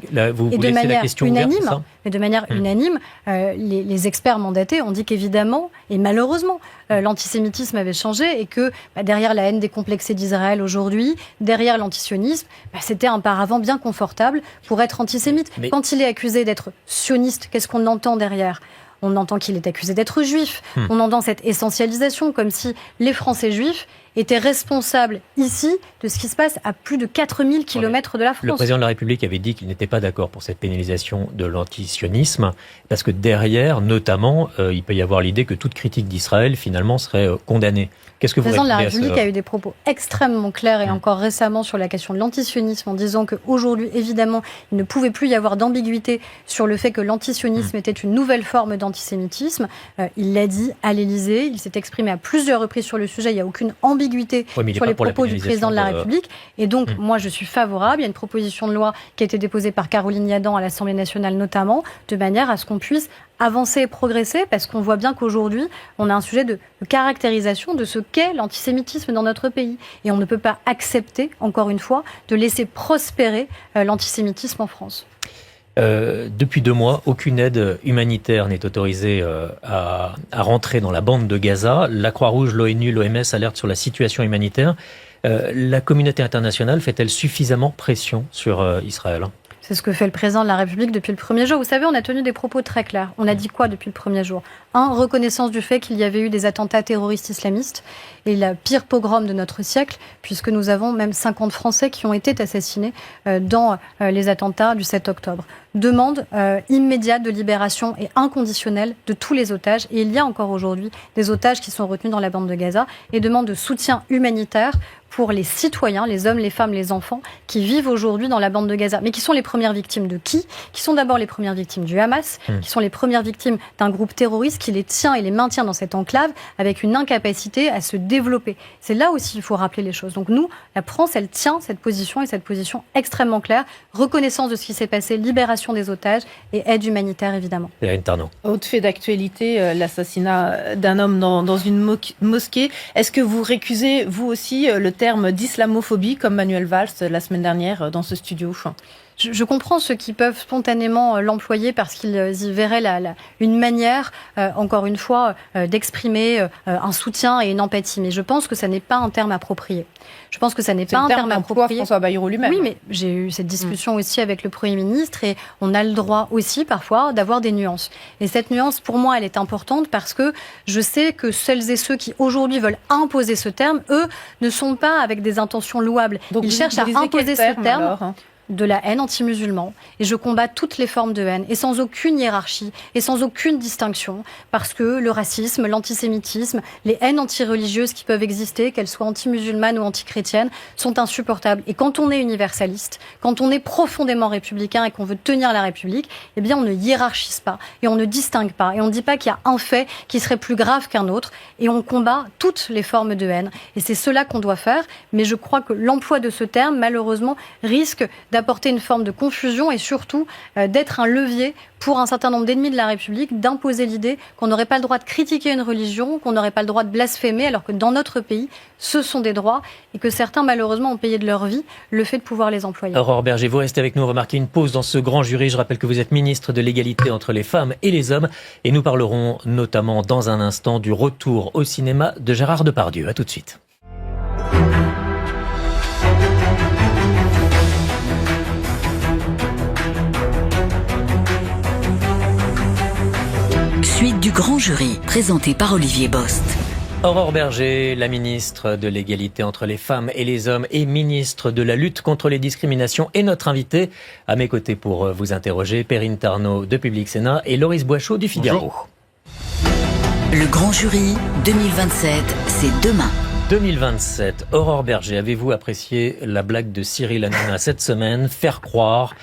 Speaker 2: Et de manière
Speaker 3: unanime, mais de manière unanime, les experts mandatés ont dit qu'évidemment, et malheureusement, l'antisémitisme avait changé et que derrière la haine décomplexée d'Israël aujourd'hui, derrière l'antisionisme, c'était un paravent bien confortable pour être antisémite. Mais quand il est accusé d'être sioniste, qu'est-ce qu'on entend derrière ? On entend qu'il est accusé d'être juif. On entend cette essentialisation, comme si les Français juifs étaient responsables ici de ce qui se passe à plus de 4000 km de la France.
Speaker 2: Le président de la République avait dit qu'il n'était pas d'accord pour cette pénalisation de l'antisionisme, parce que derrière, notamment, il peut y avoir l'idée que toute critique d'Israël, finalement, serait condamnée. Qu'est-ce que vous répondez à ça ? Le président de la République
Speaker 3: a eu des propos extrêmement clairs et encore récemment sur la question de l'antisionisme, en disant qu'aujourd'hui, évidemment, il ne pouvait plus y avoir d'ambiguïté sur le fait que l'antisionisme était une nouvelle forme d'antisémitisme. Il l'a dit à l'Élysée, il s'est exprimé à plusieurs reprises sur le sujet, il n'y a aucune ambiguïté sur les propos du président de la République. Et donc, moi, je suis favorable. Il y a une proposition de loi qui a été déposée par Caroline Yadan à l'Assemblée nationale notamment, de manière à ce qu'on puisse avancer et progresser, parce qu'on voit bien qu'aujourd'hui, on a un sujet de caractérisation de ce qu'est l'antisémitisme dans notre pays. Et on ne peut pas accepter, encore une fois, de laisser prospérer l'antisémitisme en France.
Speaker 2: Depuis 2 mois, aucune aide humanitaire n'est autorisée à rentrer dans la bande de Gaza. La Croix-Rouge, l'ONU, l'OMS alertent sur la situation humanitaire. La communauté internationale fait-elle suffisamment pression sur Israël ?
Speaker 3: C'est ce que fait le président de la République depuis le premier jour. Vous savez, on a tenu des propos très clairs. On a dit quoi depuis le premier jour ? Reconnaissance du fait qu'il y avait eu des attentats terroristes islamistes et la pire pogrom de notre siècle, puisque nous avons même 50 Français qui ont été assassinés dans les attentats du 7 octobre. Demande immédiate de libération et inconditionnelle de tous les otages. Et il y a encore aujourd'hui des otages qui sont retenus dans la bande de Gaza. Et demande de soutien humanitaire pour les citoyens, les hommes, les femmes, les enfants qui vivent aujourd'hui dans la bande de Gaza. Mais qui sont les premières victimes de qui ? Qui sont d'abord les premières victimes du Hamas, qui sont les premières victimes d'un groupe terroriste qui les tient et les maintient dans cette enclave avec une incapacité à se développer. C'est là aussi il faut rappeler les choses. Donc nous, la France, elle tient cette position et cette position extrêmement claire. Reconnaissance de ce qui s'est passé, libération des otages et aide humanitaire évidemment.
Speaker 4: Autre fait d'actualité, l'assassinat d'un homme dans une mosquée. Est-ce que vous récusez, vous aussi, le terme d'islamophobie, comme Manuel Valls la semaine dernière dans ce studio ?
Speaker 3: Je comprends ceux qui peuvent spontanément l'employer parce qu'ils y verraient une manière, encore une fois, d'exprimer un soutien et une empathie. Mais je pense que ça n'est pas un terme approprié. Je pense que ça n'est pas un terme approprié.
Speaker 4: François Bayrou lui-même.
Speaker 3: Oui, mais j'ai eu cette discussion aussi avec le Premier ministre et on a le droit aussi parfois d'avoir des nuances. Et cette nuance, pour moi, elle est importante parce que je sais que celles et ceux qui aujourd'hui veulent imposer ce terme, eux, ne sont pas avec des intentions louables. Donc ils cherchent à imposer ce terme. Alors de la haine anti-musulman. Et je combats toutes les formes de haine, et sans aucune hiérarchie, et sans aucune distinction, parce que le racisme, l'antisémitisme, les haines anti-religieuses qui peuvent exister, qu'elles soient anti-musulmanes ou anti-chrétiennes, sont insupportables. Et quand on est universaliste, quand on est profondément républicain et qu'on veut tenir la République, eh bien on ne hiérarchise pas, et on ne distingue pas, et on ne dit pas qu'il y a un fait qui serait plus grave qu'un autre, et on combat toutes les formes de haine. Et c'est cela qu'on doit faire, mais je crois que l'emploi de ce terme, malheureusement, risque d'apporter une forme de confusion et surtout d'être un levier pour un certain nombre d'ennemis de la République, d'imposer l'idée qu'on n'aurait pas le droit de critiquer une religion, qu'on n'aurait pas le droit de blasphémer, alors que dans notre pays, ce sont des droits et que certains, malheureusement, ont payé de leur vie le fait de pouvoir les employer.
Speaker 2: Aurore Berger, vous restez avec nous, remarquez une pause dans ce grand jury. Je rappelle que vous êtes ministre de l'égalité entre les femmes et les hommes et nous parlerons notamment dans un instant du retour au cinéma de Gérard Depardieu. À tout de suite.
Speaker 1: Suite du grand jury, présenté par Olivier Bost.
Speaker 2: Aurore Berger, la ministre de l'égalité entre les femmes et les hommes et ministre de la lutte contre les discriminations, est notre invitée. À mes côtés pour vous interroger, Perrine Tarnot de Public Sénat et Loris Boichot du Figaro.
Speaker 1: Bonjour. Le grand jury 2027, c'est demain.
Speaker 2: 2027. Aurore Berger, avez-vous apprécié la blague de Cyril Hanouna cette semaine, faire croire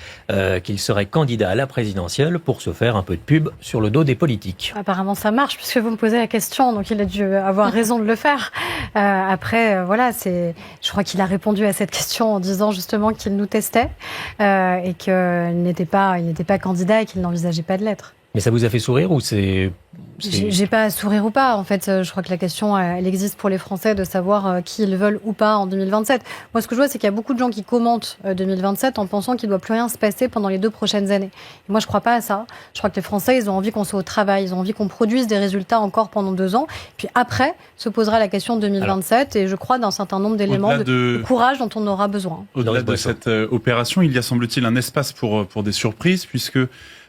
Speaker 2: qu'il serait candidat à la présidentielle pour se faire un peu de pub sur le dos des politiques?
Speaker 3: Apparemment ça marche puisque vous me posez la question, donc il a dû avoir raison de le faire. Voilà, je crois qu'il a répondu à cette question en disant justement qu'il nous testait et qu'il n'était pas candidat et qu'il n'envisageait pas de l'être.
Speaker 2: Mais ça vous a fait sourire ou c'est...
Speaker 3: J'ai pas à sourire ou pas. En fait, je crois que la question, elle existe pour les Français de savoir qui ils veulent ou pas en 2027. Moi, ce que je vois, c'est qu'il y a beaucoup de gens qui commentent 2027 en pensant qu'il ne doit plus rien se passer pendant les 2 prochaines années. Et moi, je crois pas à ça. Je crois que les Français, ils ont envie qu'on soit au travail. Ils ont envie qu'on produise des résultats encore pendant 2 ans. Puis après, se posera la question de 2027. Et je crois d'un certain nombre d'éléments de courage dont on aura besoin.
Speaker 6: Au-delà de cette opération, il y a, semble-t-il, un espace pour des surprises, puisque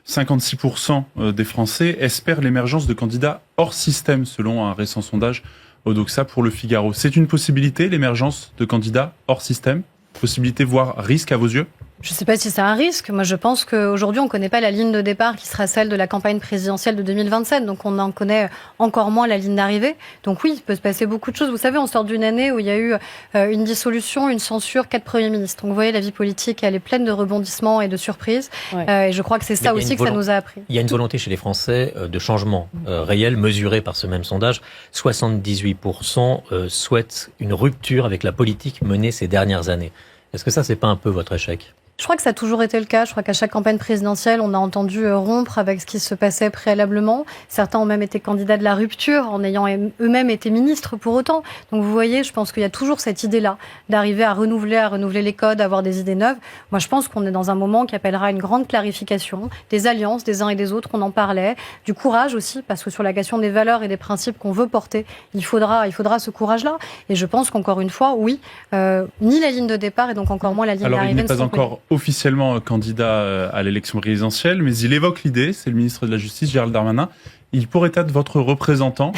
Speaker 6: 56% des Français espèrent l'émergence de candidats hors système, selon un récent sondage Odoxa pour Le Figaro. C'est une possibilité, l'émergence de candidats hors système? Possibilité, voire risque à vos yeux?
Speaker 3: Je ne sais pas si c'est un risque. Moi, je pense qu'aujourd'hui, on ne connaît pas la ligne de départ qui sera celle de la campagne présidentielle de 2027. Donc, on en connaît encore moins la ligne d'arrivée. Donc oui, il peut se passer beaucoup de choses. Vous savez, on sort d'une année où il y a eu une dissolution, une censure, 4 premiers ministres. Donc, vous voyez, la vie politique, elle est pleine de rebondissements et de surprises. Ouais. Et je crois que c'est ça aussi que ça nous a appris.
Speaker 2: Il y a une volonté chez les Français de changement réel, mesuré par ce même sondage. 78% souhaitent une rupture avec la politique menée ces dernières années. Est-ce que ça, c'est pas un peu votre échec ?
Speaker 3: Je crois que ça a toujours été le cas. Je crois qu'à chaque campagne présidentielle, on a entendu rompre avec ce qui se passait préalablement. Certains ont même été candidats de la rupture en ayant eux-mêmes été ministres pour autant. Donc vous voyez, je pense qu'il y a toujours cette idée-là d'arriver à renouveler les codes, à avoir des idées neuves. Moi, je pense qu'on est dans un moment qui appellera une grande clarification des alliances des uns et des autres. On en parlait, du courage aussi, parce que sur la question des valeurs et des principes qu'on veut porter, il faudra ce courage-là. Et je pense qu'encore une fois, oui, ni la ligne de départ et donc encore moins la ligne d'arrivée.
Speaker 6: Alors, il n'est pas encore officiellement candidat à l'élection présidentielle, mais il évoque l'idée, c'est le ministre de la Justice, Gérald Darmanin. Il pourrait être votre représentant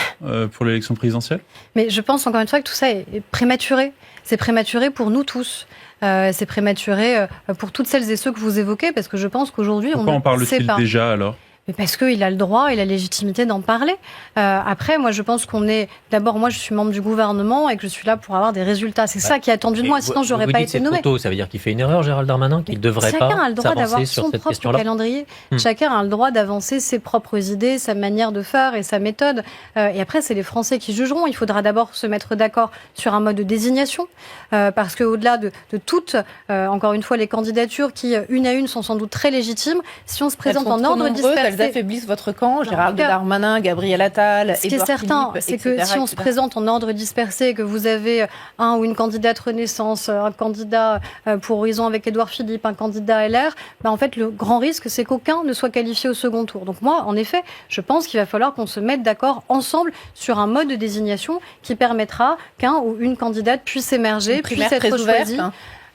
Speaker 6: pour l'élection présidentielle? Mais
Speaker 3: je pense encore une fois que tout ça est prématuré. C'est prématuré pour nous tous. C'est prématuré pour toutes celles et ceux que vous évoquez, parce que je pense qu'aujourd'hui, on ne sait pas.
Speaker 6: Pourquoi en parle-t-il déjà alors?
Speaker 3: Mais parce qu'il a le droit et la légitimité d'en parler. Après, moi, je pense qu'on est... D'abord, moi, je suis membre du gouvernement et que je suis là pour avoir des résultats. C'est ça qui est attendu de moi, sinon je n'aurais pas été nommé.
Speaker 2: Ça veut dire qu'il fait une erreur, Gérald Darmanin, qu'il ne devrait pas
Speaker 3: Chacun a le droit d'avoir son propre
Speaker 2: question-là.
Speaker 3: Calendrier. Chacun a le droit d'avancer ses propres idées, sa manière de faire et sa méthode. Et après, c'est les Français qui jugeront. Il faudra d'abord se mettre d'accord sur un mode de désignation. Parce qu'au-delà de toutes, encore une fois, les candidatures qui, une à une, sont sans doute très légitimes, si on se présente en ordre dispersé...
Speaker 4: Elles affaiblissent votre camp, Gérald Darmanin, Gabriel Attal,
Speaker 3: ce qui est certain, c'est que si on se présente en ordre dispersé, que vous avez un ou une candidate Renaissance, un candidat pour Horizon avec Édouard Philippe, un candidat LR, en fait, le grand risque, c'est qu'aucun ne soit qualifié au second tour. Donc moi, en effet, je pense qu'il va falloir qu'on se mette d'accord ensemble sur un mode de désignation qui permettra qu'un ou une candidate puisse émerger, puisse être choisie.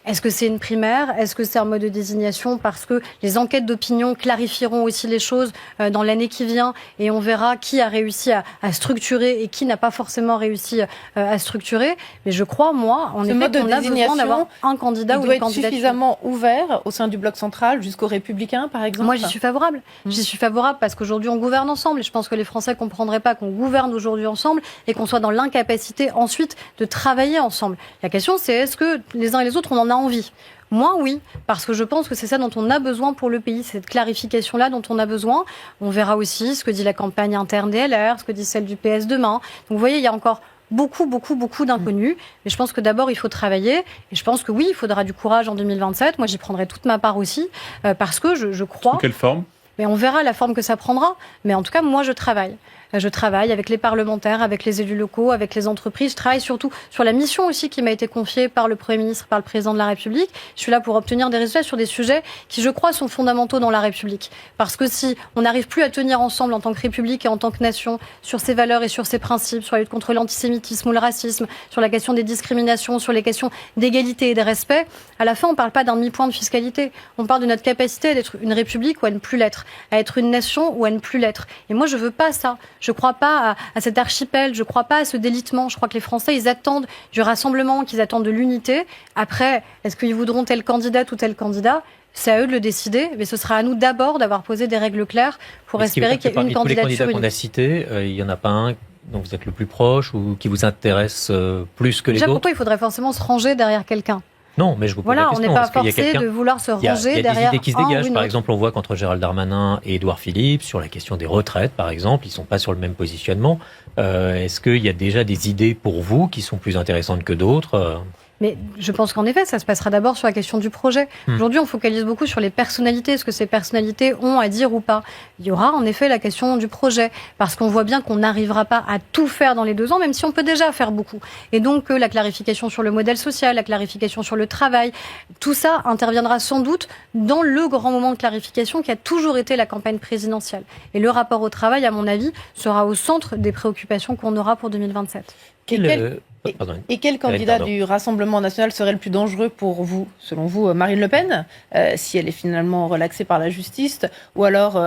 Speaker 3: Est-ce que c'est une primaire? Est-ce que c'est un mode de désignation? Parce que les enquêtes d'opinion clarifieront aussi les choses dans l'année qui vient et on verra qui a réussi à structurer et qui n'a pas forcément réussi à structurer. Mais je crois, moi, en effet, qu'on a besoin d'avoir un candidat ou une candidature.
Speaker 4: Il doit être suffisamment ouvert au sein du bloc central jusqu'aux Républicains, par exemple?
Speaker 3: Moi, j'y suis favorable. J'y suis favorable parce qu'aujourd'hui, on gouverne ensemble. Et je pense que les Français ne comprendraient pas qu'on gouverne aujourd'hui ensemble et qu'on soit dans l'incapacité ensuite de travailler ensemble. La question, c'est est-ce que les uns et les autres, on en a envie? Moi, oui, parce que je pense que c'est ça dont on a besoin pour le pays, cette clarification-là dont on a besoin. On verra aussi ce que dit la campagne interne des LR, ce que dit celle du PS demain. Donc, vous voyez, il y a encore beaucoup d'inconnus. Mais je pense que d'abord, il faut travailler. Et je pense que oui, il faudra du courage en 2027. Moi, j'y prendrai toute ma part aussi, parce que je crois...
Speaker 6: Sous quelle forme?
Speaker 3: Mais on verra la forme que ça prendra. Mais en tout cas, moi, je travaille. Je travaille avec les parlementaires, avec les élus locaux, avec les entreprises. Je travaille surtout sur la mission aussi qui m'a été confiée par le Premier ministre, par le Président de la République. Je suis là pour obtenir des résultats sur des sujets qui, je crois, sont fondamentaux dans la République. Parce que si on n'arrive plus à tenir ensemble en tant que République et en tant que nation sur ses valeurs et sur ses principes, sur la lutte contre l'antisémitisme ou le racisme, sur la question des discriminations, sur les questions d'égalité et de respect, à la fin, on ne parle pas d'un demi-point de fiscalité. On parle de notre capacité d'être une République ou à ne plus l'être, à être une nation ou à ne plus l'être. Et moi, je veux pas ça. Je ne crois pas à cet archipel, je ne crois pas à ce délitement. Je crois que les Français, ils attendent du rassemblement, qu'ils attendent de l'unité. Après, est-ce qu'ils voudront telle candidate ou tel candidat? C'est à eux de le décider, mais ce sera à nous d'abord d'avoir posé des règles claires pour espérer qu'il y ait une candidature.
Speaker 2: Tous les candidats qu'on a cités, il n'y en a pas un dont vous êtes le plus proche ou qui vous intéresse plus que les autres?
Speaker 3: Pourquoi il faudrait forcément se ranger derrière quelqu'un?
Speaker 2: Non, mais je vous pose la question.
Speaker 3: On n'est pas forcé de vouloir se ranger derrière.
Speaker 2: Il y a des idées qui se dégagent. Par exemple, on voit qu'entre Gérald Darmanin et Édouard Philippe, sur la question des retraites, par exemple, ils ne sont pas sur le même positionnement. Est-ce qu'il y a déjà des idées pour vous qui sont plus intéressantes que d'autres?
Speaker 3: Mais je pense qu'en effet, ça se passera d'abord sur la question du projet. Aujourd'hui, on focalise beaucoup sur les personnalités, ce que ces personnalités ont à dire ou pas. Il y aura en effet la question du projet, parce qu'on voit bien qu'on n'arrivera pas à tout faire dans les 2 ans, même si on peut déjà faire beaucoup. Et donc, la clarification sur le modèle social, la clarification sur le travail, tout ça interviendra sans doute dans le grand moment de clarification qui a toujours été la campagne présidentielle. Et le rapport au travail, à mon avis, sera au centre des préoccupations qu'on aura pour 2027.
Speaker 4: Et quel candidat du Rassemblement national serait le plus dangereux pour vous, selon vous, Marine Le Pen, si elle est finalement relaxée par la justice, ou alors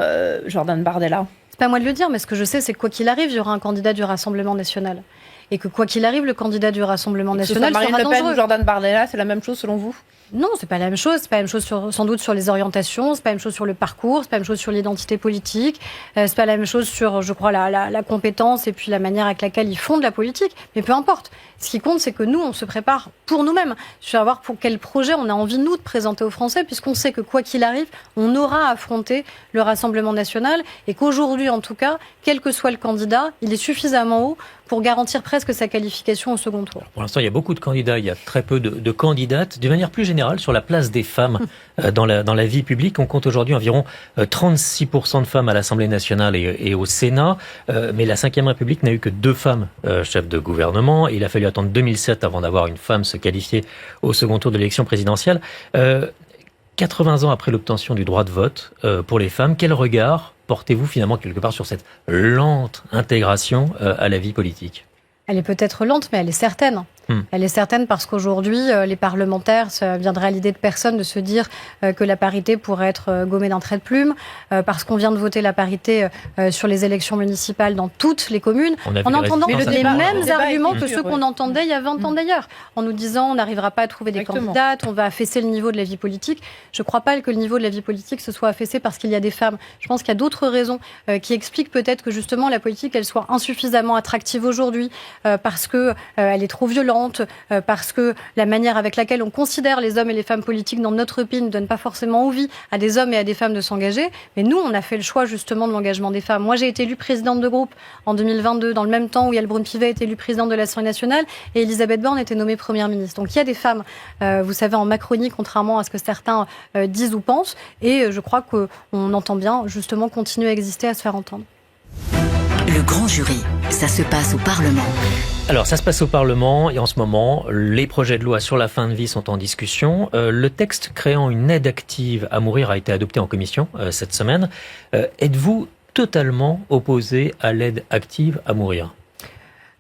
Speaker 4: Jordan Bardella?
Speaker 3: C'est pas à moi de le dire, mais ce que je sais, c'est que quoi qu'il arrive, il y aura un candidat du Rassemblement national. Et que quoi qu'il arrive, le candidat du Rassemblement national sera dangereux.
Speaker 4: Marine Le Pen ou Jordan Bardella, c'est la même chose selon vous?
Speaker 3: Non, c'est pas la même chose. C'est pas la même chose sans doute sur les orientations, c'est pas la même chose sur le parcours, c'est pas la même chose sur l'identité politique, c'est pas la même chose sur, je crois, la compétence et puis la manière avec laquelle ils font de la politique. Mais peu importe. Ce qui compte, c'est que nous, on se prépare pour nous-mêmes, sur savoir pour quel projet on a envie, nous, de présenter aux Français, puisqu'on sait que quoi qu'il arrive, on aura à affronter le Rassemblement national et qu'aujourd'hui, en tout cas, quel que soit le candidat, il est suffisamment haut pour garantir presque sa qualification au second tour.
Speaker 2: Pour l'instant, il y a beaucoup de candidats, il y a très peu de candidates. De manière plus générale, sur la place des femmes dans la vie publique, on compte aujourd'hui environ 36% de femmes à l'Assemblée nationale et au Sénat, mais la Ve République n'a eu que 2 femmes chefs de gouvernement. Il a fallu attendre 2007 avant d'avoir une femme se qualifier au second tour de l'élection présidentielle. 80 ans après l'obtention du droit de vote pour les femmes, quel regard portez-vous finalement quelque part sur cette lente intégration à la vie politique?
Speaker 3: Elle est peut-être lente, mais elle est certaine. Elle est certaine parce qu'aujourd'hui, les parlementaires, ça viendrait à l'idée de personne de se dire que la parité pourrait être gommée d'un trait de plume, parce qu'on vient de voter la parité sur les élections municipales dans toutes les communes, en entendant les mêmes arguments que ceux qu'on entendait il y a 20 ans d'ailleurs, en nous disant on n'arrivera pas à trouver des candidates, on va affaisser le niveau de la vie politique. Je ne crois pas que le niveau de la vie politique se soit affaissé parce qu'il y a des femmes. Je pense qu'il y a d'autres raisons qui expliquent peut-être que justement la politique, elle soit insuffisamment attractive aujourd'hui, parce qu'elle est trop violente, parce que la manière avec laquelle on considère les hommes et les femmes politiques dans notre pays ne donne pas forcément envie à des hommes et à des femmes de s'engager. Mais nous, on a fait le choix justement de l'engagement des femmes. Moi, j'ai été élue présidente de groupe en 2022, dans le même temps où Yael Braun-Pivet était élue présidente de l'Assemblée nationale et Elisabeth Borne était nommée première ministre. Donc il y a des femmes, vous savez, en Macronie, contrairement à ce que certains disent ou pensent. Et je crois qu'on entend bien justement continuer à exister, à se faire entendre.
Speaker 1: Le grand jury, ça se passe au Parlement.
Speaker 2: Alors, ça se passe au Parlement et en ce moment, les projets de loi sur la fin de vie sont en discussion. Le texte créant une aide active à mourir a été adopté en commission cette semaine. Êtes-vous totalement opposé à l'aide active à mourir ?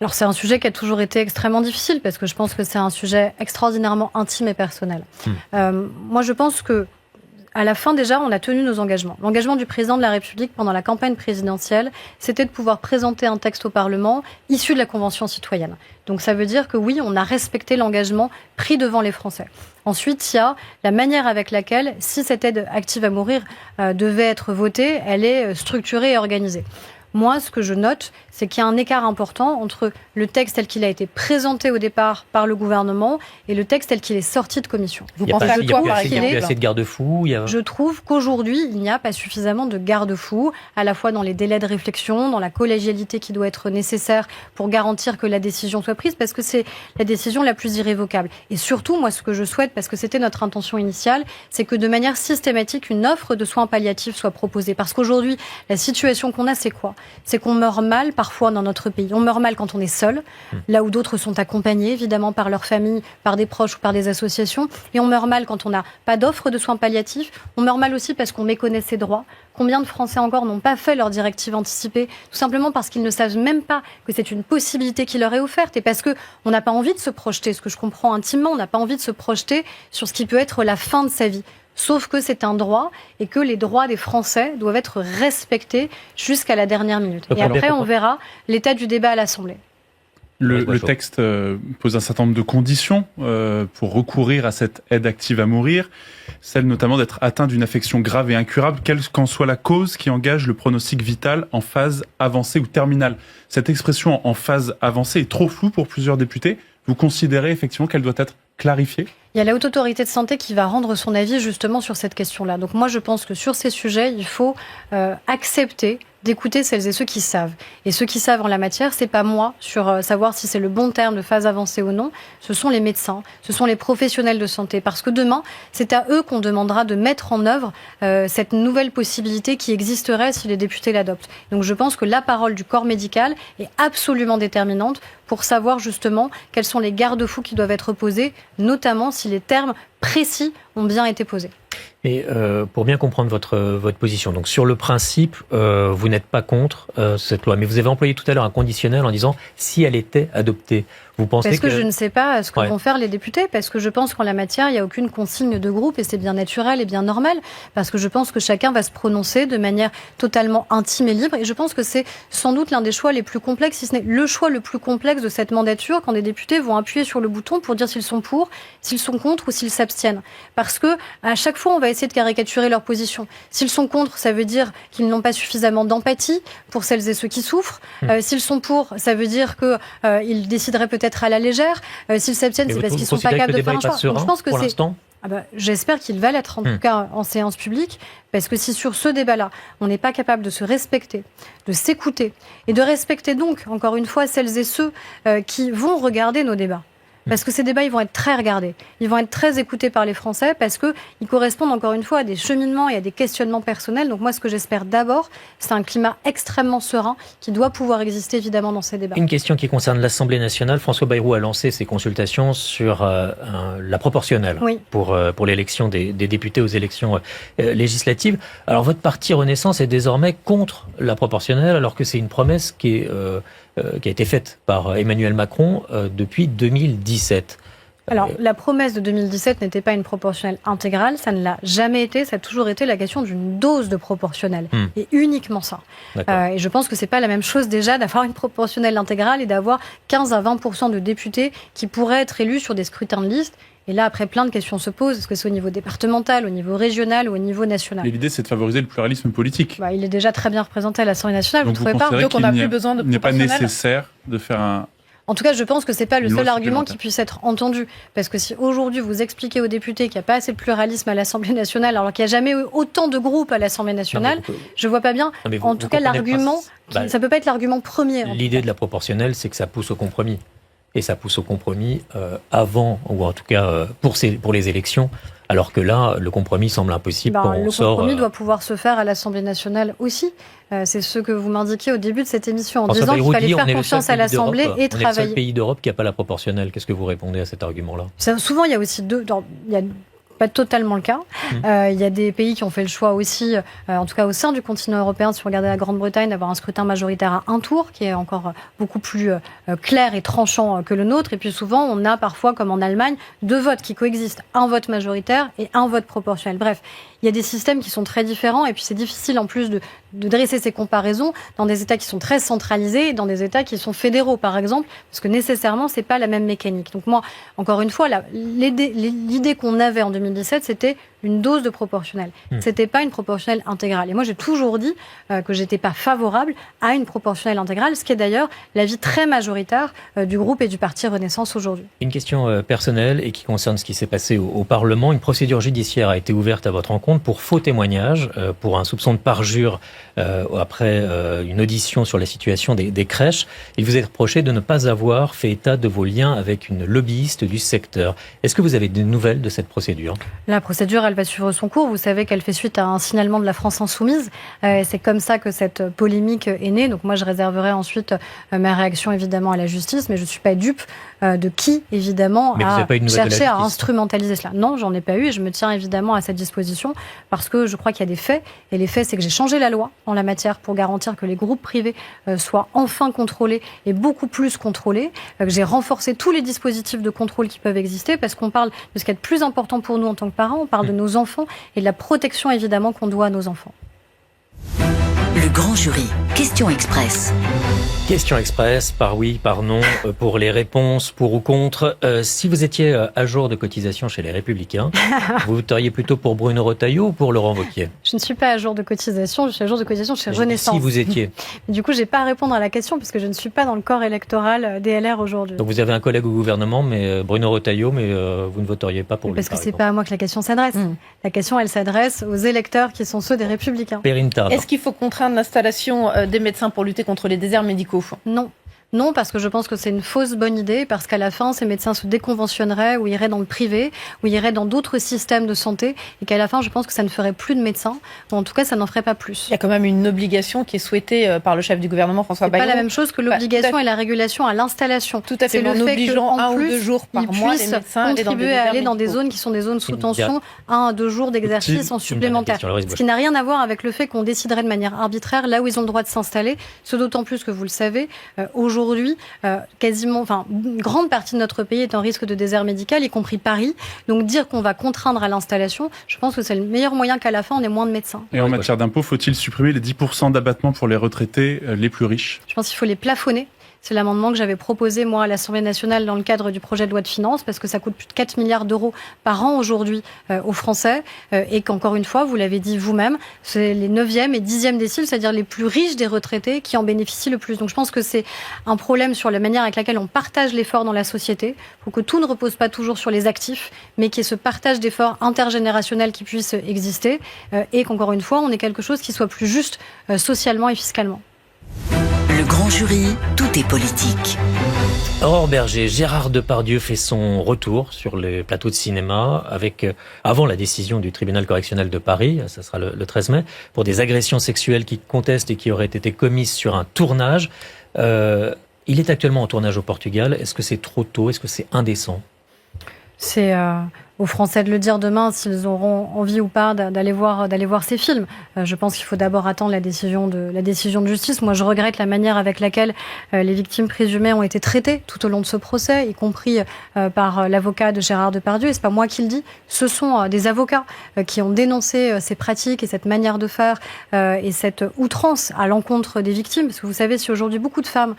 Speaker 3: Alors c'est un sujet qui a toujours été extrêmement difficile parce que je pense que c'est un sujet extraordinairement intime et personnel. Moi, je pense que à la fin, déjà, on a tenu nos engagements. L'engagement du président de la République pendant la campagne présidentielle, c'était de pouvoir présenter un texte au Parlement issu de la Convention citoyenne. Donc ça veut dire que oui, on a respecté l'engagement pris devant les Français. Ensuite, il y a la manière avec laquelle, si cette aide active à mourir devait être votée, elle est structurée et organisée. Moi, ce que je note, c'est qu'il y a un écart important entre le texte tel qu'il a été présenté au départ par le gouvernement et le texte tel qu'il est sorti de commission.
Speaker 2: Vous pensez à quoi, par exemple ? Il y a plus assez de garde-fous.
Speaker 3: Je trouve qu'aujourd'hui, il n'y a pas suffisamment de garde-fous, à la fois dans les délais de réflexion, dans la collégialité qui doit être nécessaire pour garantir que la décision soit prise, parce que c'est la décision la plus irrévocable. Et surtout, moi, ce que je souhaite, parce que c'était notre intention initiale, c'est que de manière systématique, une offre de soins palliatifs soit proposée. Parce qu'aujourd'hui, la situation qu'on a, c'est quoi ? C'est qu'on meurt mal parfois dans notre pays. On meurt mal quand on est seul, là où d'autres sont accompagnés, évidemment, par leur famille, par des proches ou par des associations. Et on meurt mal quand on n'a pas d'offre de soins palliatifs. On meurt mal aussi parce qu'on méconnaît ses droits. Combien de Français encore n'ont pas fait leur directive anticipée, tout simplement parce qu'ils ne savent même pas que c'est une possibilité qui leur est offerte et parce qu'on n'a pas envie de se projeter, ce que je comprends intimement, on n'a pas envie de se projeter sur ce qui peut être la fin de sa vie. Sauf que c'est un droit et que les droits des Français doivent être respectés jusqu'à la dernière minute. Et après, on verra l'état du débat à l'Assemblée.
Speaker 6: Le texte pose un certain nombre de conditions pour recourir à cette aide active à mourir, celle notamment d'être atteint d'une affection grave et incurable, quelle qu'en soit la cause qui engage le pronostic vital en phase avancée ou terminale. Cette expression en phase avancée est trop floue pour plusieurs députés. Vous considérez effectivement qu'elle doit être clarifiée ?
Speaker 3: Il y a la Haute Autorité de Santé qui va rendre son avis justement sur cette question-là. Donc moi, je pense que sur ces sujets, il faut accepter d'écouter celles et ceux qui savent. Et ceux qui savent en la matière, c'est pas moi sur savoir si c'est le bon terme de phase avancée ou non. Ce sont les médecins, ce sont les professionnels de santé. Parce que demain, c'est à eux qu'on demandera de mettre en œuvre cette nouvelle possibilité qui existerait si les députés l'adoptent. Donc je pense que la parole du corps médical est absolument déterminante pour savoir justement quels sont les garde-fous qui doivent être posés, notamment si les termes précis ont bien été posés.
Speaker 2: Et pour bien comprendre votre position, donc sur le principe, vous n'êtes pas contre cette loi, mais vous avez employé tout à l'heure un conditionnel en disant si elle était adoptée. Vous pensez
Speaker 3: parce que je ne sais pas ce que vont faire les députés, parce que je pense qu'en la matière, il n'y a aucune consigne de groupe et c'est bien naturel et bien normal, parce que je pense que chacun va se prononcer de manière totalement intime et libre et je pense que c'est sans doute l'un des choix les plus complexes, si ce n'est le choix le plus complexe de cette mandature, quand des députés vont appuyer sur le bouton pour dire s'ils sont pour, s'ils sont contre ou s'ils s'abstiennent. Parce que à chaque fois, on va essayer de caricaturer leur position. S'ils sont contre, ça veut dire qu'ils n'ont pas suffisamment d'empathie pour celles et ceux qui souffrent. S'ils sont pour, ça veut dire qu'ils décideraient peut-être à la légère. S'ils s'abstiennent, c'est parce qu'ils ne sont pas capables de faire un choix. Donc, je pense que c'est... j'espère qu'il va l'être, en tout cas en séance publique, parce que si sur ce débat-là, on n'est pas capable de se respecter, de s'écouter, et de respecter donc, encore une fois, celles et ceux qui vont regarder nos débats. Parce que ces débats, ils vont être très regardés. Ils vont être très écoutés par les Français parce qu'ils correspondent encore une fois à des cheminements et à des questionnements personnels. Donc moi, ce que j'espère d'abord, c'est un climat extrêmement serein qui doit pouvoir exister évidemment dans ces débats.
Speaker 2: Une question qui concerne l'Assemblée nationale. François Bayrou a lancé ses consultations sur la proportionnelle pour l'élection des députés aux élections législatives. Alors votre parti Renaissance est désormais contre la proportionnelle alors que c'est une promesse qui a été faite par Emmanuel Macron depuis 2017.
Speaker 3: Alors, la promesse de 2017 n'était pas une proportionnelle intégrale, ça ne l'a jamais été, ça a toujours été la question d'une dose de proportionnelle, et uniquement ça. Et je pense que c'est pas la même chose déjà d'avoir une proportionnelle intégrale et d'avoir 15 à 20% de députés qui pourraient être élus sur des scrutins de liste. Et là, après, plein de questions se posent. Est-ce que c'est au niveau départemental, au niveau régional ou au niveau national ?
Speaker 6: Et l'idée, c'est de favoriser le pluralisme politique.
Speaker 3: Il est déjà très bien représenté à l'Assemblée nationale.
Speaker 6: Donc
Speaker 3: vous ne trouvez pas ?
Speaker 4: Donc on n'a plus besoin de proportionnel.
Speaker 6: Il n'est pas nécessaire de faire un...
Speaker 3: En tout cas, je pense que c'est pas le seul argument qui puisse être entendu. Parce que si aujourd'hui vous expliquez aux députés qu'il n'y a pas assez de pluralisme à l'Assemblée nationale, alors qu'il n'y a jamais eu autant de groupes à l'Assemblée nationale, je vois pas bien. En tout cas, l'argument, ça peut pas être l'argument premier.
Speaker 2: L'idée de la proportionnelle, c'est que ça pousse au compromis. Et ça pousse au compromis avant, ou en tout cas pour les élections, alors que là, le compromis semble impossible quand on sort...
Speaker 3: Le compromis doit pouvoir se faire à l'Assemblée nationale aussi. C'est ce que vous m'indiquiez au début de cette émission, en disant qu'il fallait faire confiance à l'Assemblée et travailler.
Speaker 2: On est le seul pays d'Europe qui n'a pas la proportionnelle. Qu'est-ce que vous répondez à cet argument-là ?
Speaker 3: Souvent, il y a aussi pas totalement le cas. Il y a des pays qui ont fait le choix aussi, en tout cas au sein du continent européen, si vous regardez la Grande-Bretagne, d'avoir un scrutin majoritaire à un tour, qui est encore beaucoup plus clair et tranchant que le nôtre. Et puis souvent, on a parfois, comme en Allemagne, 2 votes qui coexistent, un vote majoritaire et un vote proportionnel. Bref, il y a des systèmes qui sont très différents et puis c'est difficile en plus de dresser ces comparaisons dans des États qui sont très centralisés et dans des États qui sont fédéraux, par exemple, parce que nécessairement, c'est pas la même mécanique. Donc moi, encore une fois, l'idée qu'on avait en 2017, c'était une dose de proportionnelle. C'était pas une proportionnelle intégrale. Et moi, j'ai toujours dit que j'étais pas favorable à une proportionnelle intégrale, ce qui est d'ailleurs l'avis très majoritaire du groupe et du parti Renaissance aujourd'hui.
Speaker 2: Une question personnelle et qui concerne ce qui s'est passé au Parlement. Une procédure judiciaire a été ouverte à votre encontre pour faux témoignage, pour un soupçon de parjure après une audition sur la situation des crèches. Il vous est reproché de ne pas avoir fait état de vos liens avec une lobbyiste du secteur. Est-ce que vous avez des nouvelles de cette procédure ?
Speaker 3: La procédure, elle va suivre son cours. Vous savez qu'elle fait suite à un signalement de la France Insoumise. C'est comme ça que cette polémique est née. Donc moi, je réserverai ensuite ma réaction évidemment à la justice, mais je ne suis pas dupe de qui, évidemment, a cherché à instrumentaliser cela. Non, j'en ai pas eu et je me tiens évidemment à cette disposition parce que je crois qu'il y a des faits. Et les faits, c'est que j'ai changé la loi en la matière pour garantir que les groupes privés soient enfin contrôlés et beaucoup plus contrôlés. Que j'ai renforcé tous les dispositifs de contrôle qui peuvent exister parce qu'on parle de ce qui est le plus important pour nous en tant que parents. On parle de nos enfants et de la protection évidemment qu'on doit à nos enfants.
Speaker 1: Le grand jury. Question express.
Speaker 2: Question express, par oui, par non, pour les réponses, pour ou contre. Si vous étiez à jour de cotisation chez les Républicains, vous voteriez plutôt pour Bruno Retailleau ou pour Laurent Wauquiez?
Speaker 3: Je ne suis pas à jour de cotisation, je suis à jour de cotisation chez Renaissance.
Speaker 2: Si vous étiez.
Speaker 3: Du coup, j'ai pas à répondre à la question puisque je ne suis pas dans le corps électoral des LR aujourd'hui.
Speaker 2: Donc vous avez un collègue au gouvernement, mais Bruno Retailleau, mais vous ne voteriez pas pour lui.
Speaker 3: Parce que c'est pas à moi que la question s'adresse. La question, elle s'adresse aux électeurs qui sont ceux des Républicains.
Speaker 2: Perrine Tardon.
Speaker 4: Est-ce qu'il faut contraindre l'installation des médecins pour lutter contre les déserts médicaux?
Speaker 3: Non. Non, parce que je pense que c'est une fausse bonne idée, parce qu'à la fin, ces médecins se déconventionneraient ou iraient dans le privé, ou iraient dans d'autres systèmes de santé, et qu'à la fin, je pense que ça ne ferait plus de médecins, ou en tout cas, ça n'en ferait pas plus.
Speaker 4: Il y a quand même une obligation qui est souhaitée par le chef du gouvernement, François Bayrou.
Speaker 3: C'est pas la même chose que l'obligation et la régulation à l'installation.
Speaker 4: Tout à fait,
Speaker 3: c'est
Speaker 4: en
Speaker 3: le fait
Speaker 4: obligeant
Speaker 3: qu'en
Speaker 4: 1 ou 2 jours par mois, les médecins
Speaker 3: contribuer à aller dans des zones qui sont des zones sous tension, 1 à 2 jours d'exercice en supplémentaire. Ce qui n'a rien à voir avec le fait qu'on déciderait de manière arbitraire là où ils ont le droit de s'installer, ce d'autant plus que vous le savez, aujourd'hui, une grande partie de notre pays est en risque de désert médical, y compris Paris. Donc dire qu'on va contraindre à l'installation, je pense que c'est le meilleur moyen qu'à la fin on ait moins de médecins.
Speaker 6: Et en matière d'impôts, faut-il supprimer les 10% d'abattement pour les retraités les plus riches?
Speaker 3: Je pense qu'il faut les plafonner. C'est l'amendement que j'avais proposé, moi, à l'Assemblée nationale dans le cadre du projet de loi de finances, parce que ça coûte plus de 4 milliards d'euros par an aujourd'hui aux Français, et qu'encore une fois, vous l'avez dit vous-même, c'est les 9e et 10e déciles, c'est-à-dire les plus riches des retraités qui en bénéficient le plus. Donc je pense que c'est un problème sur la manière avec laquelle on partage l'effort dans la société, pour que tout ne repose pas toujours sur les actifs, mais qu'il y ait ce partage d'efforts intergénérationnel qui puisse exister, et qu'encore une fois, on ait quelque chose qui soit plus juste socialement et fiscalement.
Speaker 1: Le grand jury, tout est politique.
Speaker 2: Aurore Berger, Gérard Depardieu fait son retour sur les plateaux de cinéma avant la décision du tribunal correctionnel de Paris, ça sera le 13 mai, pour des agressions sexuelles qu'il conteste et qui auraient été commises sur un tournage. Il est actuellement en tournage au Portugal. Est-ce que c'est trop tôt? Est-ce que c'est indécent?
Speaker 3: C'est aux Français de le dire demain s'ils auront envie ou pas d'aller voir ces films. Je pense qu'il faut d'abord attendre la décision de justice. Moi, je regrette la manière avec laquelle les victimes présumées ont été traitées tout au long de ce procès, y compris par l'avocat de Gérard Depardieu. Et c'est pas moi qui le dis, ce sont des avocats qui ont dénoncé ces pratiques et cette manière de faire et cette outrance à l'encontre des victimes. Parce que vous savez, si aujourd'hui beaucoup de femmes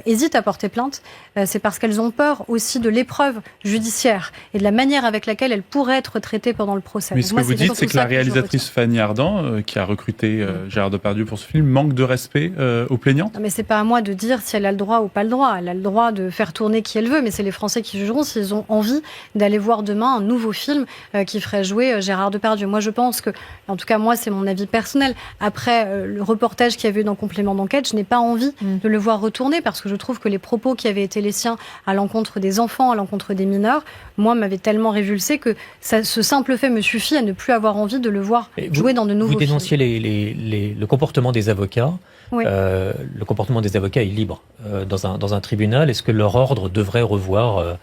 Speaker 3: hésitent à porter plainte, c'est parce qu'elles ont peur aussi de l'épreuve judiciaire et de la manière avec laquelle elles pourraient être traitées pendant le procès.
Speaker 6: Mais ce que vous dites, c'est que la réalisatrice Fanny Ardant, qui a recruté Gérard Depardieu pour ce film, manque de respect aux plaignantes?
Speaker 3: Non, mais c'est pas à moi de dire si elle a le droit ou pas le droit. Elle a le droit de faire tourner qui elle veut, mais c'est les Français qui jugeront s'ils ont envie d'aller voir demain un nouveau film qui ferait jouer Gérard Depardieu. Moi, je pense que, en tout cas, moi, c'est mon avis personnel. Après le reportage qu'il y avait eu dans Complément d'enquête, je n'ai pas envie de le voir retourner parce que je trouve que les propos qui avaient été les siens à l'encontre des enfants, à l'encontre des mineurs, moi, m'avaient tellement révulsé que ce simple fait me suffit à ne plus avoir envie de le voir jouer dans de nouveaux films.
Speaker 2: Vous dénonciez le comportement des avocats.
Speaker 3: Oui.
Speaker 2: Le comportement des avocats est libre dans un tribunal. Est-ce que leur ordre devrait revoir